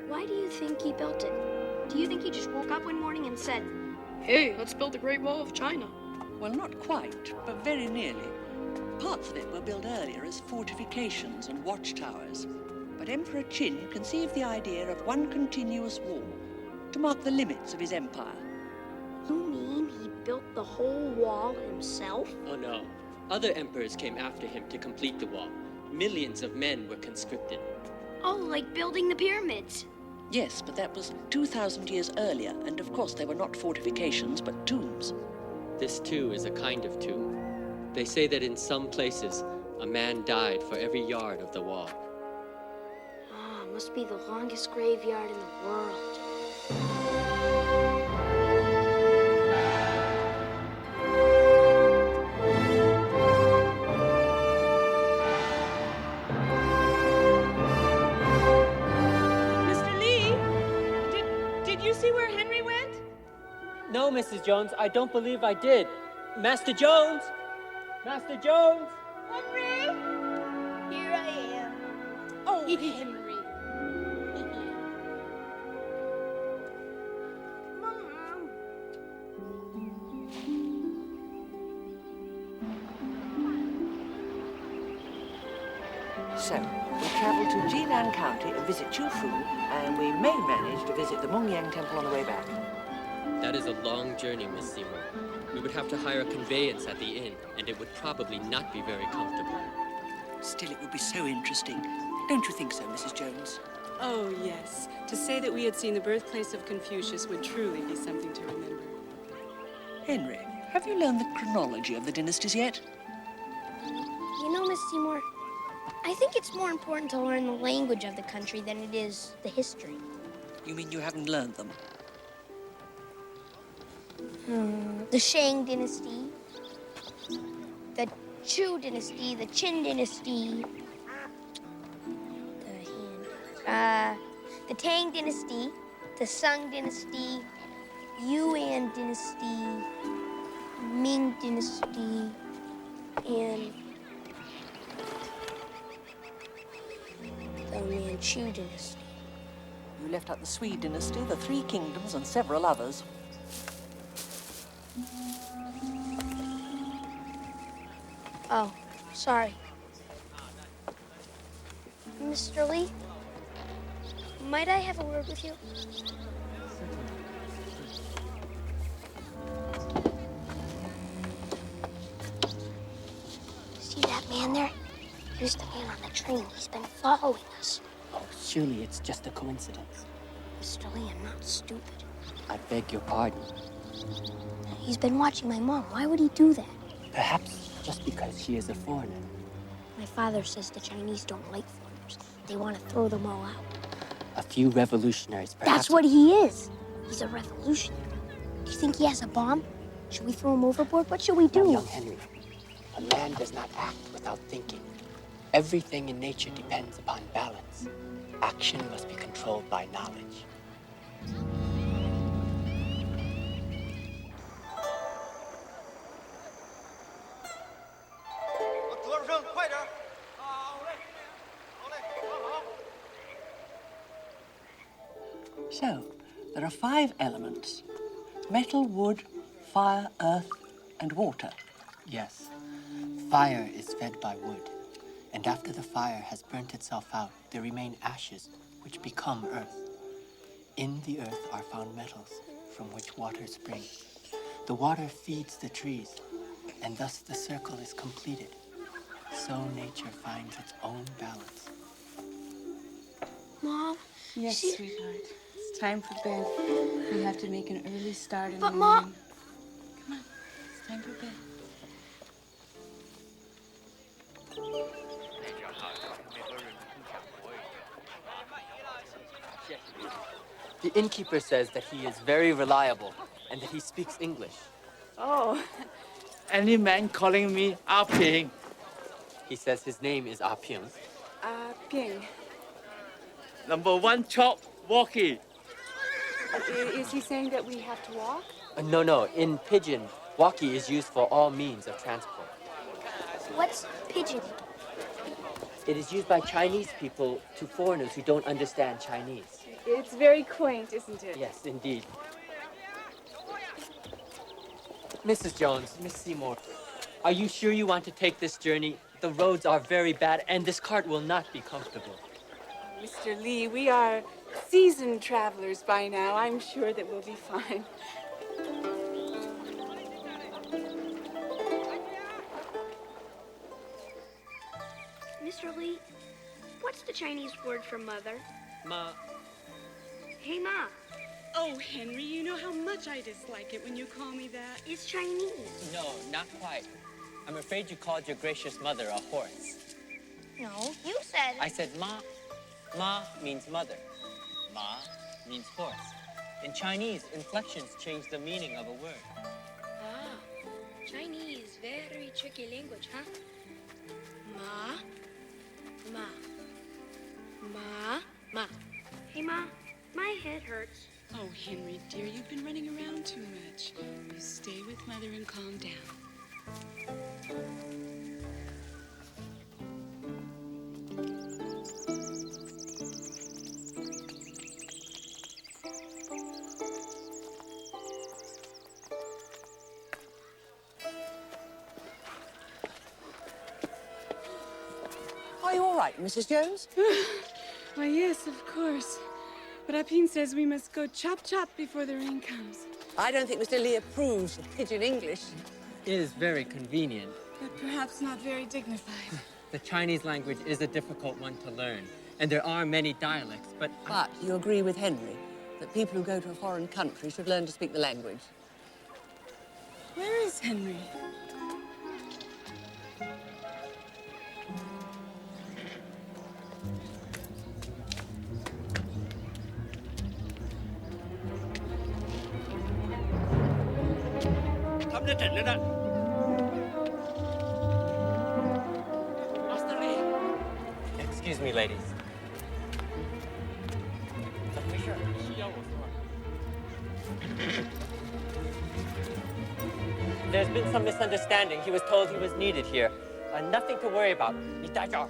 Why do you think he built it? Do you think he just woke up one morning and said, "Hey, let's build the Great Wall of China"? Well, not quite, but very nearly. Parts of it were built earlier as fortifications and watchtowers. But Emperor Qin conceived the idea of one continuous wall to mark the limits of his empire. You mean he built the whole wall himself? Oh no. Other emperors came after him to complete the wall. Millions of men were conscripted. Oh, like building the pyramids. Yes, but that was 2,000 years earlier, and of course they were not fortifications, but tombs. This too is a kind of tomb. They say that in some places, a man died for every yard of the wall. Ah, must be the longest graveyard in the world. No, Mrs. Jones, I don't believe I did. Master Jones! Master Jones! Henry! Here I am. Oh, Henry. Mom. So, we travel to Jinan County and visit Chufu, and we may manage to visit the Mongyang Temple on the way back. That is a long journey, Miss Seymour. We would have to hire a conveyance at the inn, and it would probably not be very comfortable. Still, it would be so interesting. Don't you think so, Mrs. Jones? Oh, yes. To say that we had seen the birthplace of Confucius would truly be something to remember. Henry, Have you learned the chronology of the dynasties yet? You know, Miss Seymour, I think it's more important to learn the language of the country than it is the history. You mean you haven't learned them? The Shang dynasty, the Chu dynasty, the Qin dynasty, the Tang dynasty, the Sung dynasty, Yuan dynasty, Ming dynasty, and the Manchu dynasty. You left out the Swede dynasty, the Three Kingdoms, and several others. Oh, sorry. Mr. Lee, might I have a word with you? See that man there? He's the man on the train. He's been following us. Oh, surely it's just a coincidence. Mr. Lee, I'm not stupid. I beg your pardon. He's been watching my mom. Why would he do that? Perhaps just because she is a foreigner. My father says the Chinese don't like foreigners. They want to throw them all out. A few revolutionaries, perhaps. That's what he is. He's a revolutionary. Do you think he has a bomb? Should we throw him overboard? What should we do? Now, young Henry, a man does not act without thinking. Everything in nature depends upon balance. Action must be controlled by knowledge. So, there are 5 elements. Metal, wood, fire, earth, and water. Yes. Fire is fed by wood, and after the fire has burnt itself out, there remain ashes, which become earth. In the earth are found metals, from which water springs. The water feeds the trees, and thus the circle is completed. So nature finds its own balance. Mom? Yes, sweetheart. It's time for bed. We have to make an early start in But the Mom... morning. Come on. It's time for bed. The innkeeper says that he is very reliable and that he speaks English. Oh, any man calling me Ah Ping? He says his name is Ah Ping. Ping. Number 1 chop, walkie. Is he saying that we have to walk? No. In Pidgin, walkie is used for all means of transport. What's pigeon? It is used by Chinese people to foreigners who don't understand Chinese. It's very quaint, isn't it? Yes, indeed. Mrs. Jones, Miss Seymour, are you sure you want to take this journey? The roads are very bad, and this cart will not be comfortable. Mr. Lee, we are seasoned travelers by now. I'm sure that we'll be fine. Mr. Lee, what's the Chinese word for mother? Ma. Hey, Ma. Oh, Henry, you know how much I dislike it when you call me that. It's Chinese. No, not quite. I'm afraid you called your gracious mother a horse. No, you said... I said ma. Ma means mother. Ma means horse. In Chinese, inflections change the meaning of a word. Ah, Chinese, very tricky language, huh? Ma. Hey, Ma, my head hurts. Oh, Henry, dear, you've been running around too much. You stay with Mother and calm down. Are you all right, Mrs. Jones? Why, yes, of course. But Apine says we must go chop-chop before the rain comes. I don't think Mr. Lee approves of pidgin English. It is very convenient. But perhaps not very dignified. The Chinese language is a difficult one to learn, and there are many dialects, but... But you agree with Henry that people who go to a foreign country should learn to speak the language? Where is Henry? Excuse me, ladies. There's been some misunderstanding. He was told he was needed here. Nothing to worry about. 你待着。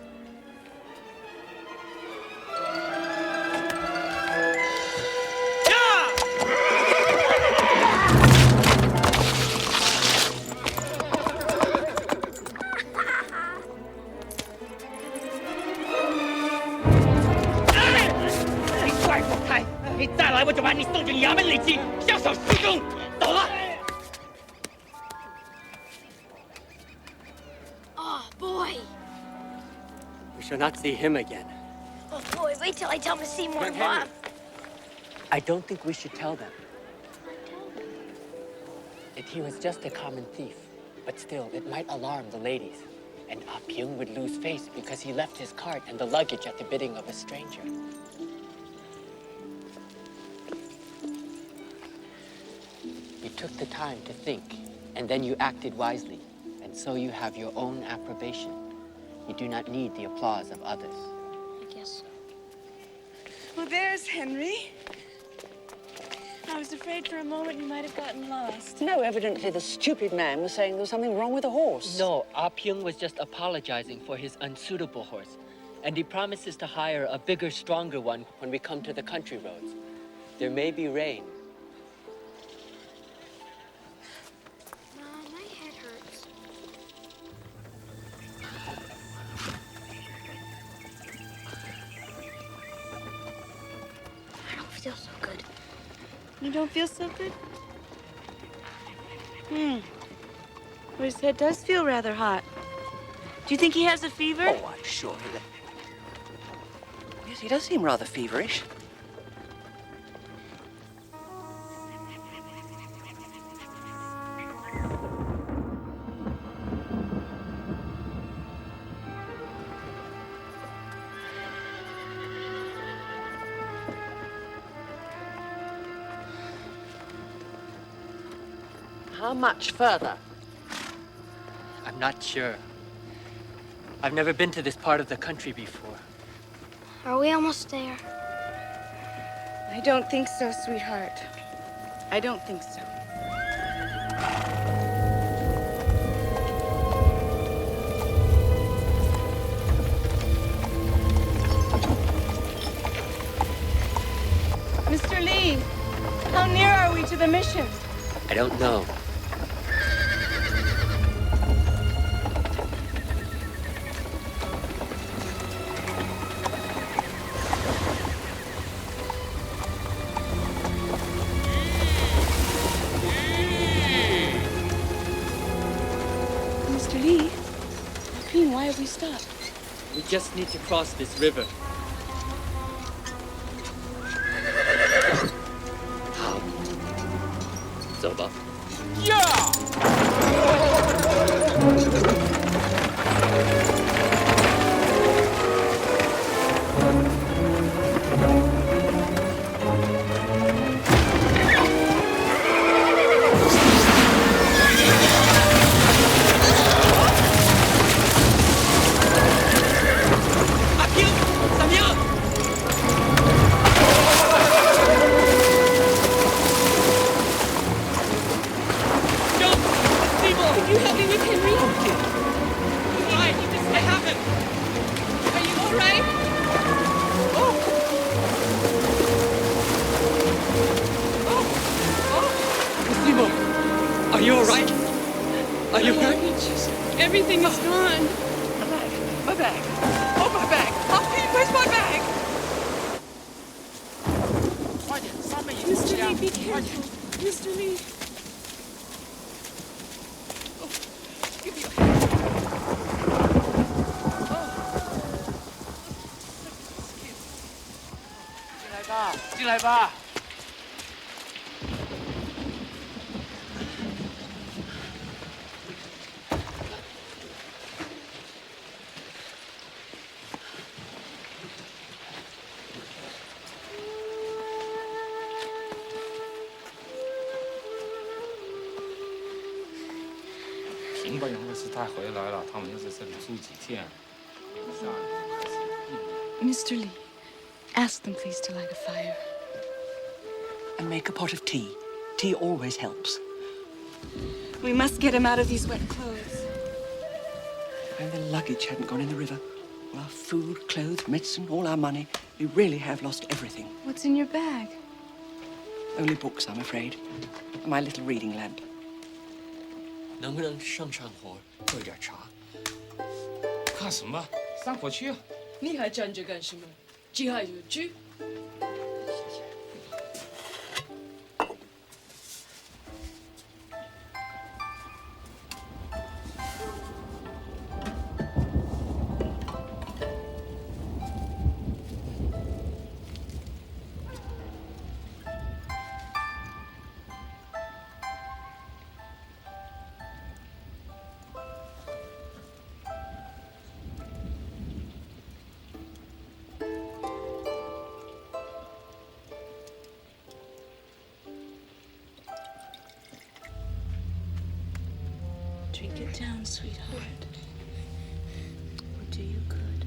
你再不开，你再来我就把你送进衙门里去，下手示众。走了。 Oh, boy. We shall not see him again. Oh, boy, wait till I tell Miss Seymour and Henry. Mom. I don't think we should tell them. That he was just a common thief. But still, it might alarm the ladies. And Ah Pyung would lose face because he left his cart and the luggage at the bidding of a stranger. You took the time to think, and then you acted wisely. And so you have your own approbation. You do not need the applause of others. I guess so. Well, there's Henry. I was afraid for a moment you might have gotten lost. No, evidently the stupid man was saying there was something wrong with the horse. No, Ah Pyung was just apologizing for his unsuitable horse. And he promises to hire a bigger, stronger one when we come to the country roads. There may be rain. Mom, my head hurts. I don't feel so good. You don't feel so good? Well, his head does feel rather hot. Do you think he has a fever? Oh, I'm sure. Yes, he does seem rather feverish. How much further? I'm not sure. I've never been to this part of the country before. Are we almost there? I don't think so, sweetheart. I don't think so. Mr. Lee, how near are we to the mission? I don't know. Mr. Lee, Queen, why have we stopped? We just need to cross this river. How? 走吧。 Can you help me with Henry? Why? You just what happened? Are you all right? Simo, are you all right? Are you hurt? Everything is gone. My bag. Oh, my bag. Oh, where's my bag? Mr. Lee, be careful. Mr. Lee. Give me your hand. Oh. 进来吧。明白杨老师他回来了，他们要在这里住几天。下午开始。Mr. Lee, ask them please to light a fire. And make a pot of tea. Tea always helps. We must get him out of these wet clothes. And the luggage hadn't gone in the river. All our food, clothes, medicine, all our money. We really have lost everything. What's in your bag? Only books, I'm afraid. And my little reading lamp. 能不能上火，喝点茶？看什么？上火去啊！你还站着干什么？去还就去。Drink it down, sweetheart. We'll do you good.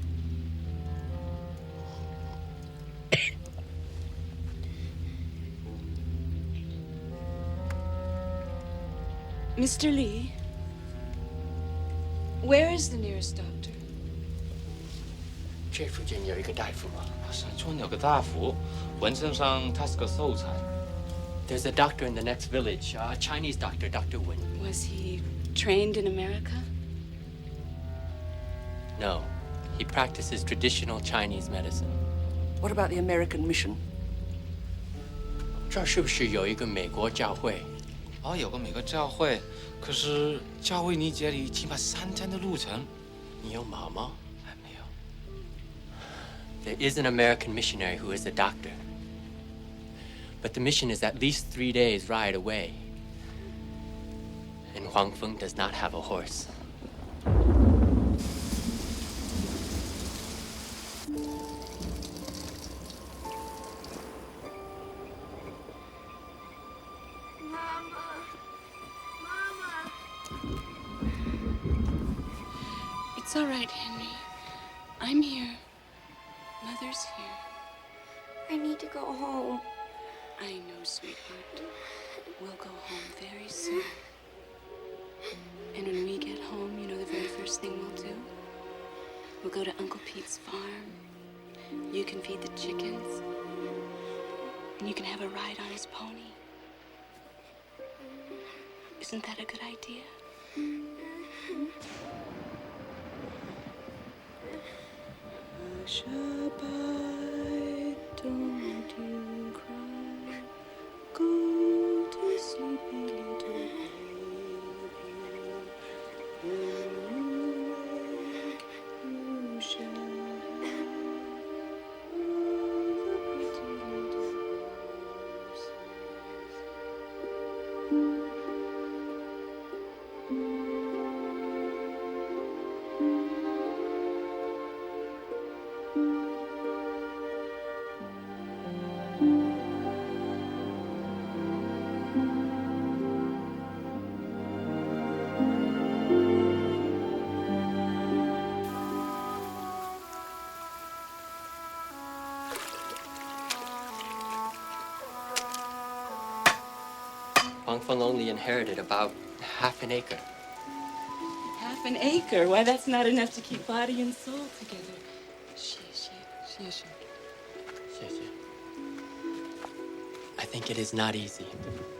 Mr. Lee, where is the nearest doctor? 这附近有一个大夫吗？山村有个大夫，浑身上他是个秀才。There's a doctor in the next village, a Chinese doctor, Dr. Wen. Was he trained in America? No, he practices traditional Chinese medicine. What about the American mission? 这儿是不是有一个美国教会？哦，有个美国教会，可是教会离这里起码3天的路程。你有马吗？还没有。There is an American missionary who is a doctor. But the mission is at least 3 days' ride away. And Huang Feng does not have a horse. It's all right, Henry. I'm here. Mother's here. I need to go home. I know, sweetheart. We'll go home very soon. And when we get home, you know the very first thing we'll do? We'll go to Uncle Pete's farm. You can feed the chickens. And you can have a ride on his pony. Isn't that a good idea? Shabbat, don't you cry. Go to sleepy little baby. When you wake, you shall have all the pretty little Huang Feng only inherited about half an acre. Half an acre? Why, that's not enough to keep body and soul together. I think it is not easy.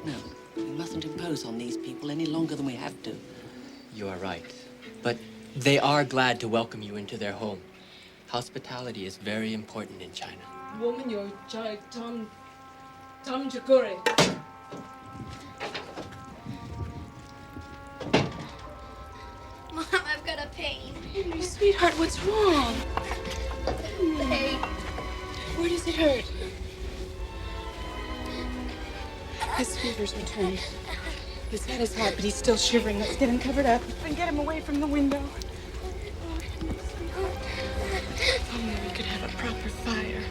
No, we mustn't impose on these people any longer than we have to. You are right. But they are glad to welcome you into their home. Hospitality is very important in China. Woman, you're Tom Jagore. Mom, I've got a pain. Henry, sweetheart, what's wrong? Hey. Where does it hurt? His fever's returned. His head is hot, but he's still shivering. Let's get him covered up and get him away from the window. If only we could have a proper fire.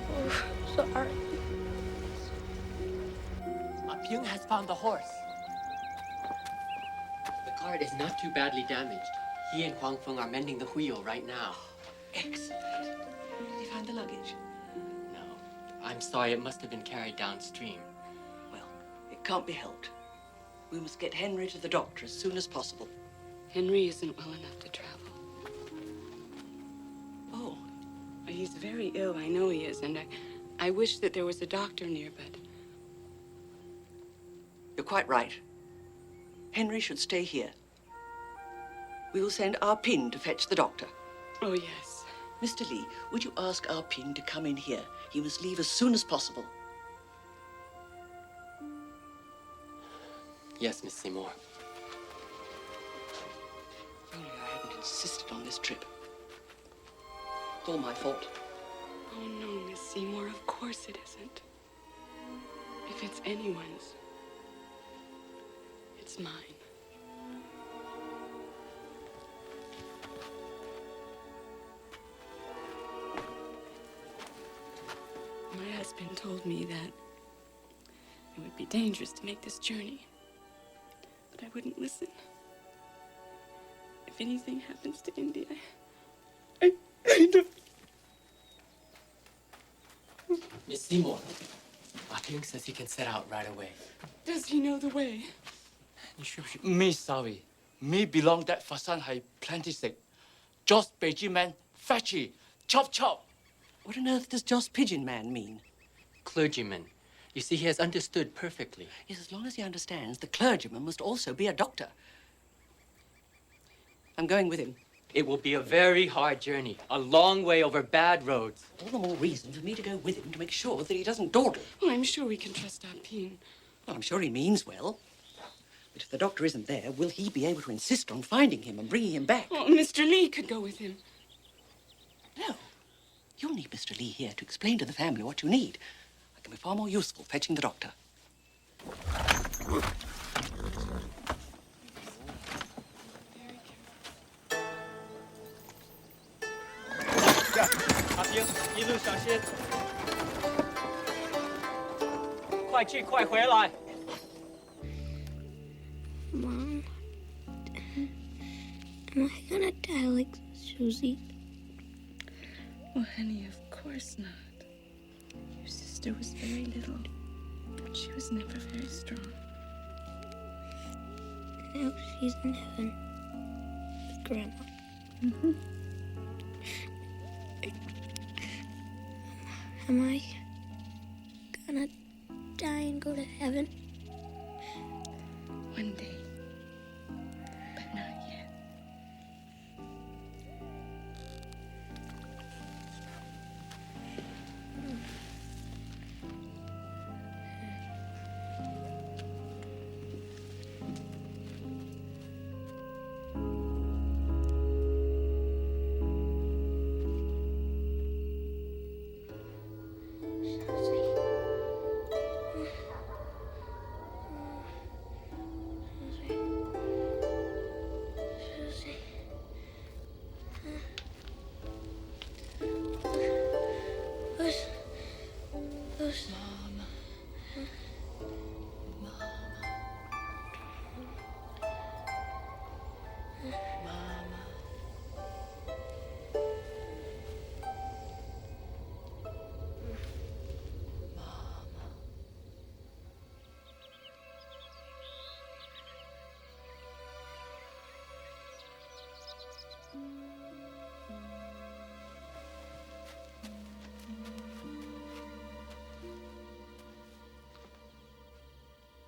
Oh, sorry. Pyung has found the horse. heart is not too badly damaged. He and Huang Feng are mending the wheel right now. Excellent. Did you find the luggage? No. I'm sorry, it must have been carried downstream. Well, it can't be helped. We must get Henry to the doctor as soon as possible. Henry isn't well enough to travel. Oh. He's very ill, I know he is, and I wish that there was a doctor near, but... You're quite right. Henry should stay here. We will send our Pin to fetch the doctor. Oh, yes. Mr. Lee, would you ask our Pin to come in here? He must leave as soon as possible. Yes, Miss Seymour. If only I hadn't insisted on this trip. It's all my fault. Oh, no, Miss Seymour, of course it isn't. If it's anyone's, it's mine. My husband told me that it would be dangerous to make this journey, but I wouldn't listen. If anything happens to India, I don't... Miss Seymour, Ah Ping says he can set out right away. Does he know the way? Me sorry. Me belong that Fasan Hai plenty sick. Just Beijing man, fetchy, chop chop. What on earth does Joss Pigeon Man mean? Clergyman. You see, he has understood perfectly. Yes, as long as he understands, the clergyman must also be a doctor. I'm going with him. It will be a very hard journey, a long way over bad roads. All the more reason for me to go with him to make sure that he doesn't dawdle. Well, I'm sure we can trust Ah Ping. Well, I'm sure he means well. But if the doctor isn't there, will he be able to insist on finding him and bringing him back? Well, Mr. Lee could go with him. No. You'll need Mr. Lee here to explain to the family what you need. I can be far more useful fetching the doctor. Ah Ping，一路小心，快去快回来。 Mom, am I gonna die like Susie? Oh, honey, of course not. Your sister was very little, but she was never very strong. Now she's in heaven with Grandma. Mm-hmm. Am I gonna die and go to heaven? One day, but not yet.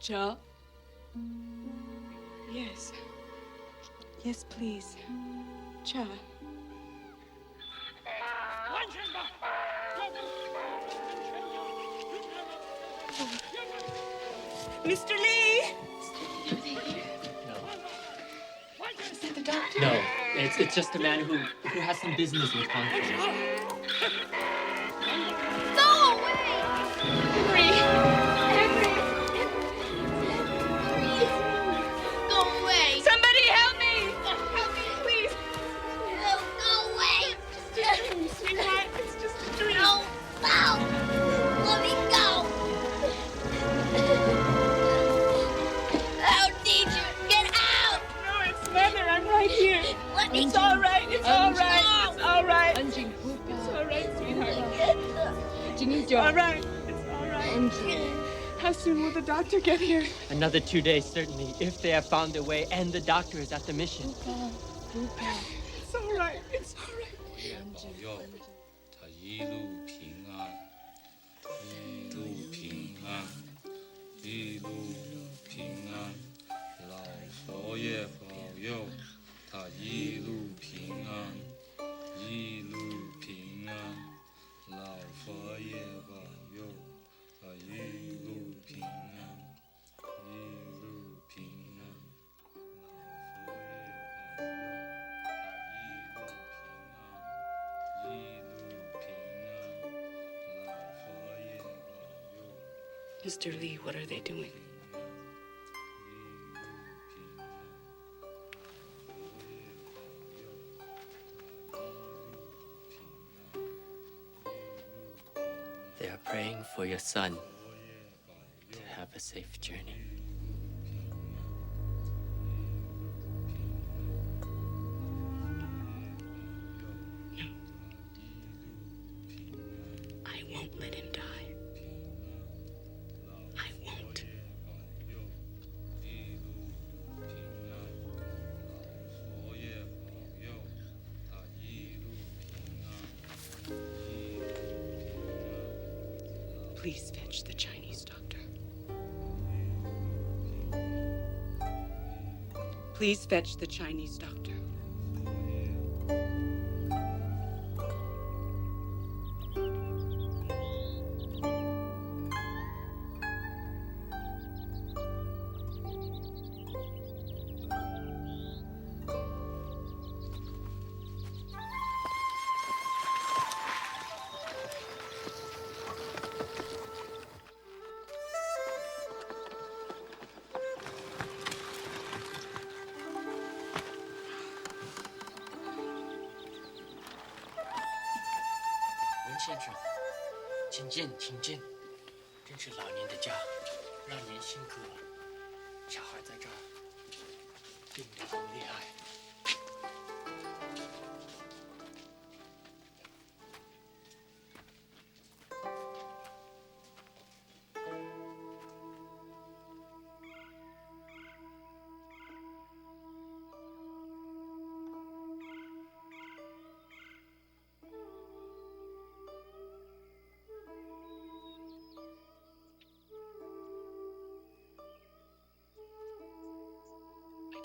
Cha? Yes. Yes, please. Cha. Mr. Lee! No. Is that the doctor? No, it's just a man who has some business with Hong Kong. Go away! Henry! Go away! Somebody help me! Help me, please! No, go away! Sweetheart, it's just a dream. No! No! Let me go! Out, teacher! Get out! No, it's It's all right. It's all right. How soon will the doctor get here? Another 2 days, certainly, if they have found their way and the doctor is at the mission. It's all right. It's all right. 佛爷保佑他一路平安，一路平安，一路平安。老佛爷保佑他一路平安，一路平安。老佛爷保佑他一路平安，一路平安。老佛爷保佑。 Mr. Lee, what are they doing? They are praying for your son to have a safe journey. I won't let him die. I won't. Please fetch the Chinese doctor. Please fetch the Chinese doctor. Wen 先生，请进，请进。真是老年的家，让您辛苦了。小孩在这儿，病得很厉害。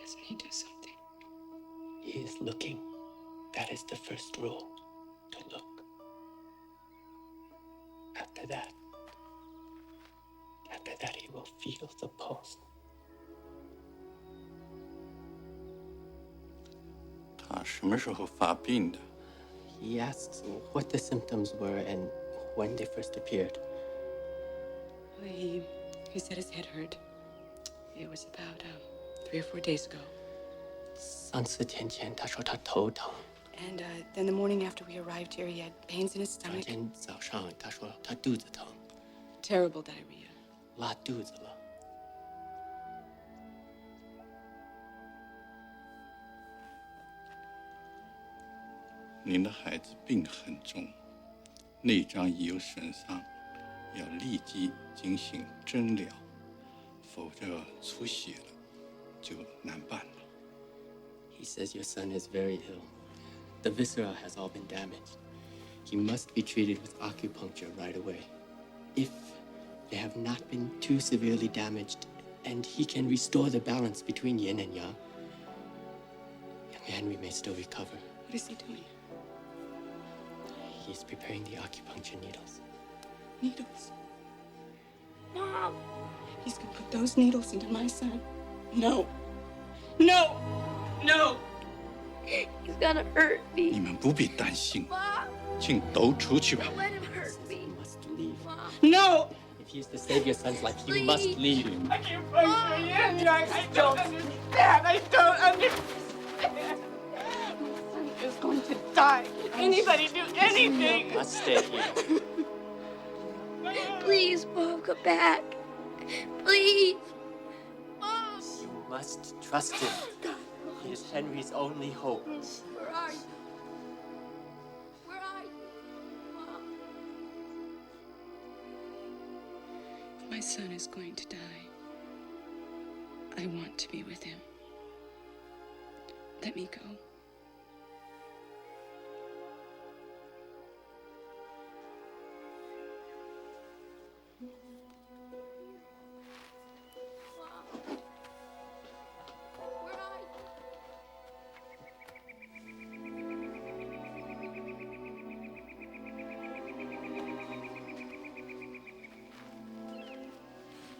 Doesn't he do something? He is looking. That is the first rule, to look. After that, he will feel the pulse. 他什么时候发病的？ He asks what the symptoms were and when they first appeared. He said his head hurt. It was about 3 or 4 days ago. 3、4天前，他说他头疼。 And then the morning after we arrived here, he had pains in his 当 stomach. 天早上，他说他肚子疼， Terrible diarrhea. 拉肚子了。 您的孩子病很重，内脏已有损伤，要立即进行诊疗，否则出血了就难办了。 He says your son is very ill. The viscera has all been damaged. He must be treated with acupuncture right away. If they have not been too severely damaged, and he can restore the balance between yin and yang, young Henry may still recover. What is he doing? He is preparing the acupuncture needles. Needles? Mom! He's gonna put those needles into my son. No! No! No! He's gonna hurt me. 你们不必担心，请都出去吧。 Don't let him hurt me. You must leave. No! If he is to save your son's life, you must leave. I can't find you yet. I don't understand. I don't understand. My son is going to die. Can anybody do anything? You must stay here. Please, Mom, come back. Please. Mom. You must trust him. He is Henry's only hope. Where are you? Where are you? Mom. my son is going to die, I want to be with him. Let me go.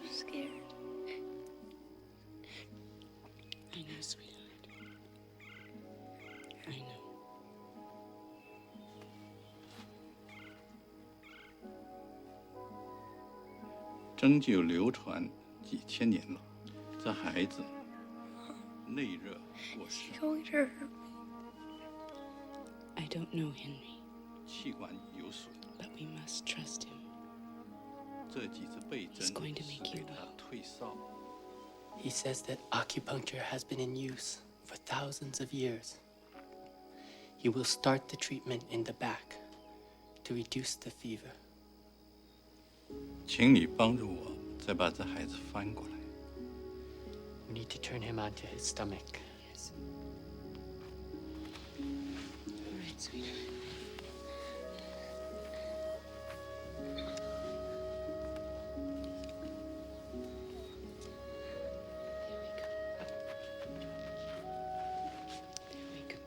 I'm scared. I know, sweetheart. I know. 针灸流传几千年了，这孩子内热过失， Going to hurt me. I don't know, Henry, 气管有损， but we must trust him. 这几次被针 He's going to make 使给 you 他 well. 退烧。 He says that acupuncture has been in use for thousands of years. He will start the treatment in the back to reduce the fever. 请你帮助我，再把这孩子翻过来。 We need to turn him onto his stomach. Yes. All right, sweetheart. There we go.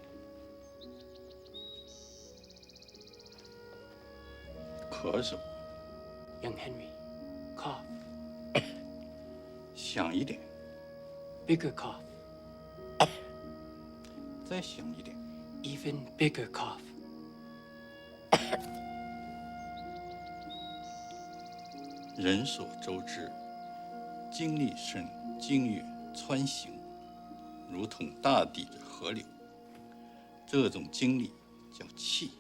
咳嗽， Young Henry, cough. 响一点， Bigger cough. 再响一点。 Even bigger cough. 人所周知，精力肾经液穿行，如同大地的河流。这种精力叫气。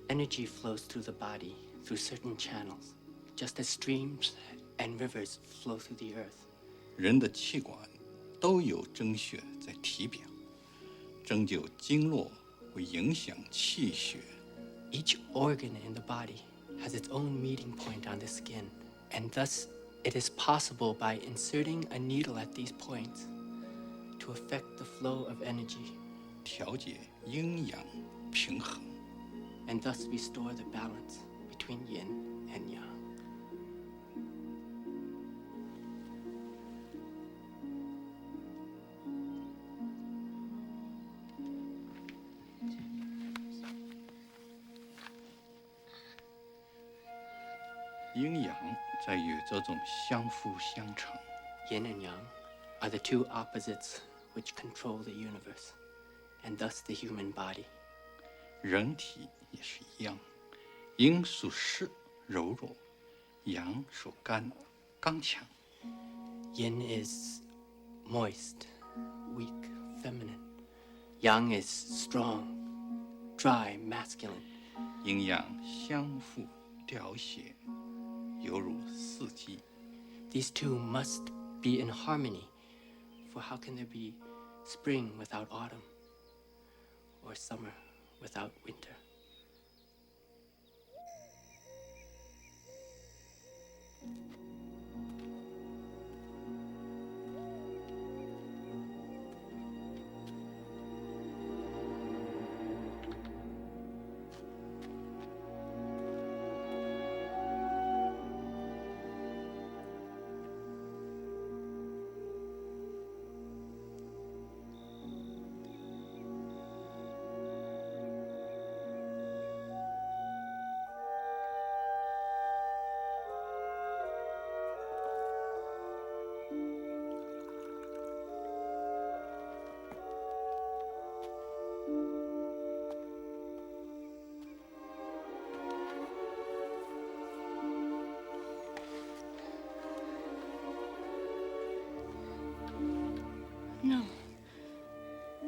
Energy flows through the body through certain channels, just as streams and rivers flow through the earth. 人的气管都有蒸血在体表，针灸经络会影响气血。 Each organ in the body has its own meeting point on the skin, and thus it is possible by inserting a needle at these points to affect the flow of energy 调节阴阳平衡。 and thus restore the balance between yin and yang. "阴阳在于这种相辅相成。 Yin and yang are the two opposites which control the universe, and thus the human body. 人体也是一样，阴属湿柔弱，阳属干刚强。 Yin is moist, weak, feminine. Yang is strong, dry, masculine. 阴阳相互调谐，犹如四季。 These two must be in harmony, for how can there be spring without autumn, or summer without winter? No.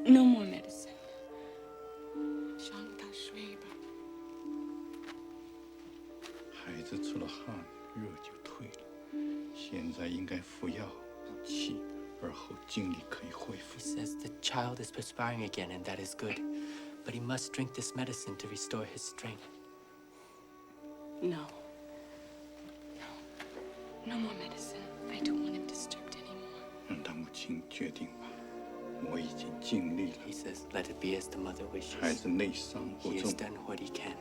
No more medicine. 让他睡吧。孩子出了汗，热就退了。现在应该服药补气，而后精力可以恢复。 He says the child is perspiring again, and that is good. But he must drink this medicine to restore his strength. No. No. No more medicine. I don't want him disturbed anymore. 让他母亲决定吧，我已经尽力了。 He says, let it be as the mother wishes. 孩子内伤不 He 重 has，done what he can.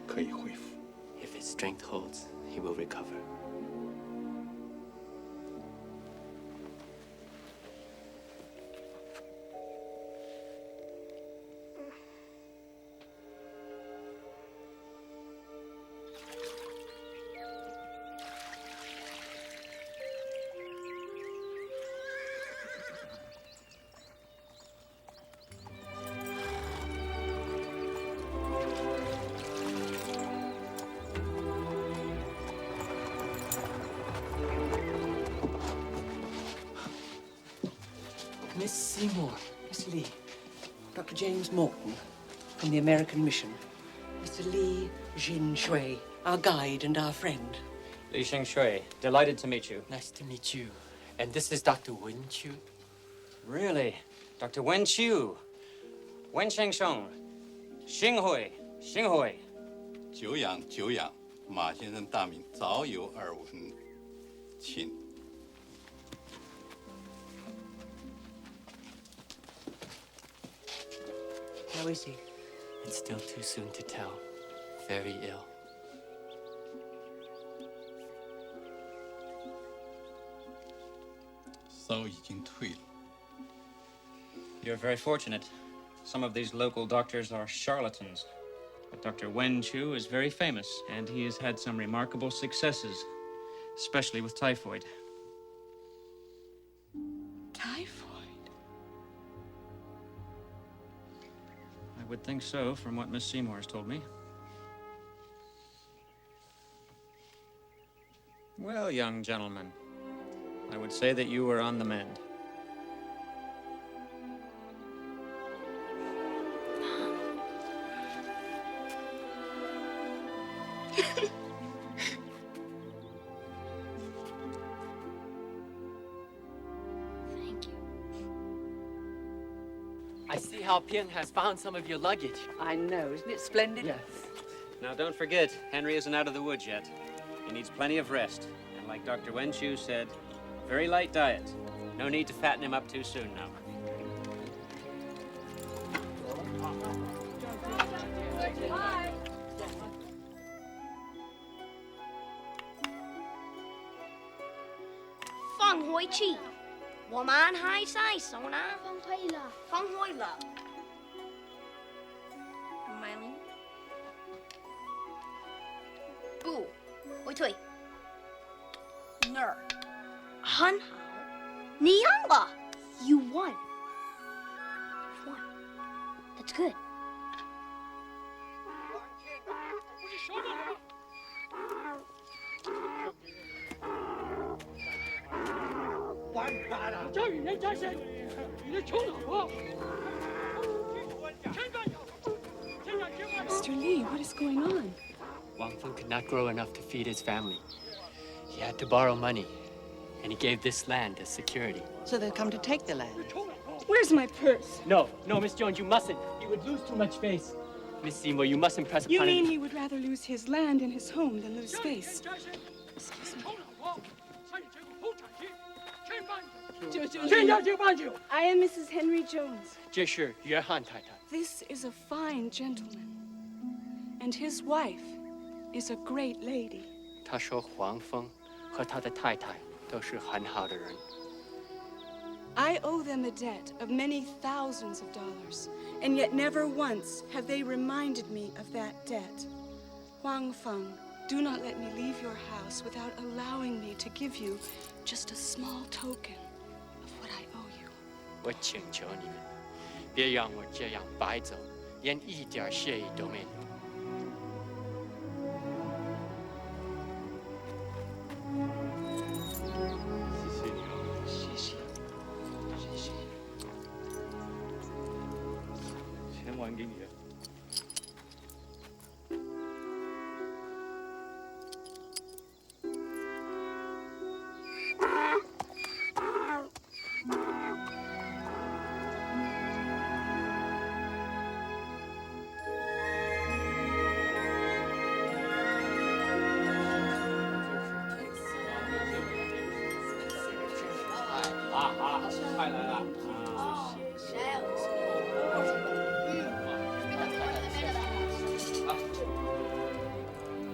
可以恢复。 If his strength holds, he will recover. Miss Seymour, Miss Lee, Dr. James Morton from the American Mission, Mr. Li Jin Shui, our guide and our friend. Li Xing Shui, delighted to meet you. Nice to meet you. And this is Dr. Wen Chu. Really? Dr. Wen Chu. Wen Shengsheng. Xinghui. Xinghui. 久仰久仰，马先生大名早有耳闻，请。 How is he? It's still too soon to tell. Very ill. You're very fortunate. Some of these local doctors are charlatans. But Dr. Wen Chu is very famous, and he has had some remarkable successes, especially with typhoid. Typhoid? I would think so, from what Miss Seymour has told me. Well, young gentleman, I would say that you were on the mend. I see how Pian has found some of your luggage. I know. Isn't it splendid? Yes. Now, don't forget, Henry isn't out of the woods yet. He needs plenty of rest. And like Dr. Wen Chu said, very light diet. No need to fatten him up too soon now. Feng Hui Chi. 我们还在手呢。放会了，放会了。Mylene。不，回退。那儿。很好，你赢了。You won. Won. That's good. 叫语言加深，你的穷老婆。 Mr. Li, what is going on? Wang Feng could not grow enough to feed his family. He had to borrow money, and he gave this land as security. So they've come to take the land. Where's my purse? No, Miss Jones, you mustn't. You would lose too much face. Miss Seymour, you must impress You upon mean him. he would rather lose his land and his home than lose face? Excuse me. I am Mrs. Henry Jones. 这是约翰太太。 This is a fine gentleman. And his wife is a great lady. 他说黄蜂和他的太太都是很好的人。 I owe them a debt of many thousands of dollars, and yet never once have they reminded me of that debt. Wang Feng, do not let me leave your house without allowing me to give you just a small token of what I owe you. 我请求你们，别让我这样白走，连一点谢意都没有。 钱还给你了。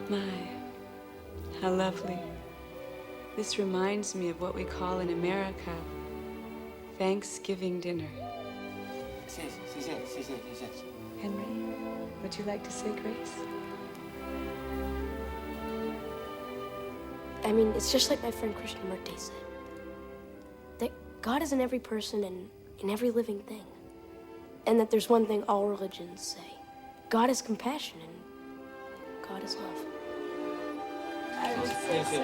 My, how lovely. This reminds me of what we call in America Thanksgiving dinner. Henry, would you like to say grace? I mean, it's just like my friend Christian Murphy said. That God is in every person and in every living thing. And that there's one thing all religions say. God is compassion and God is love. I will say so.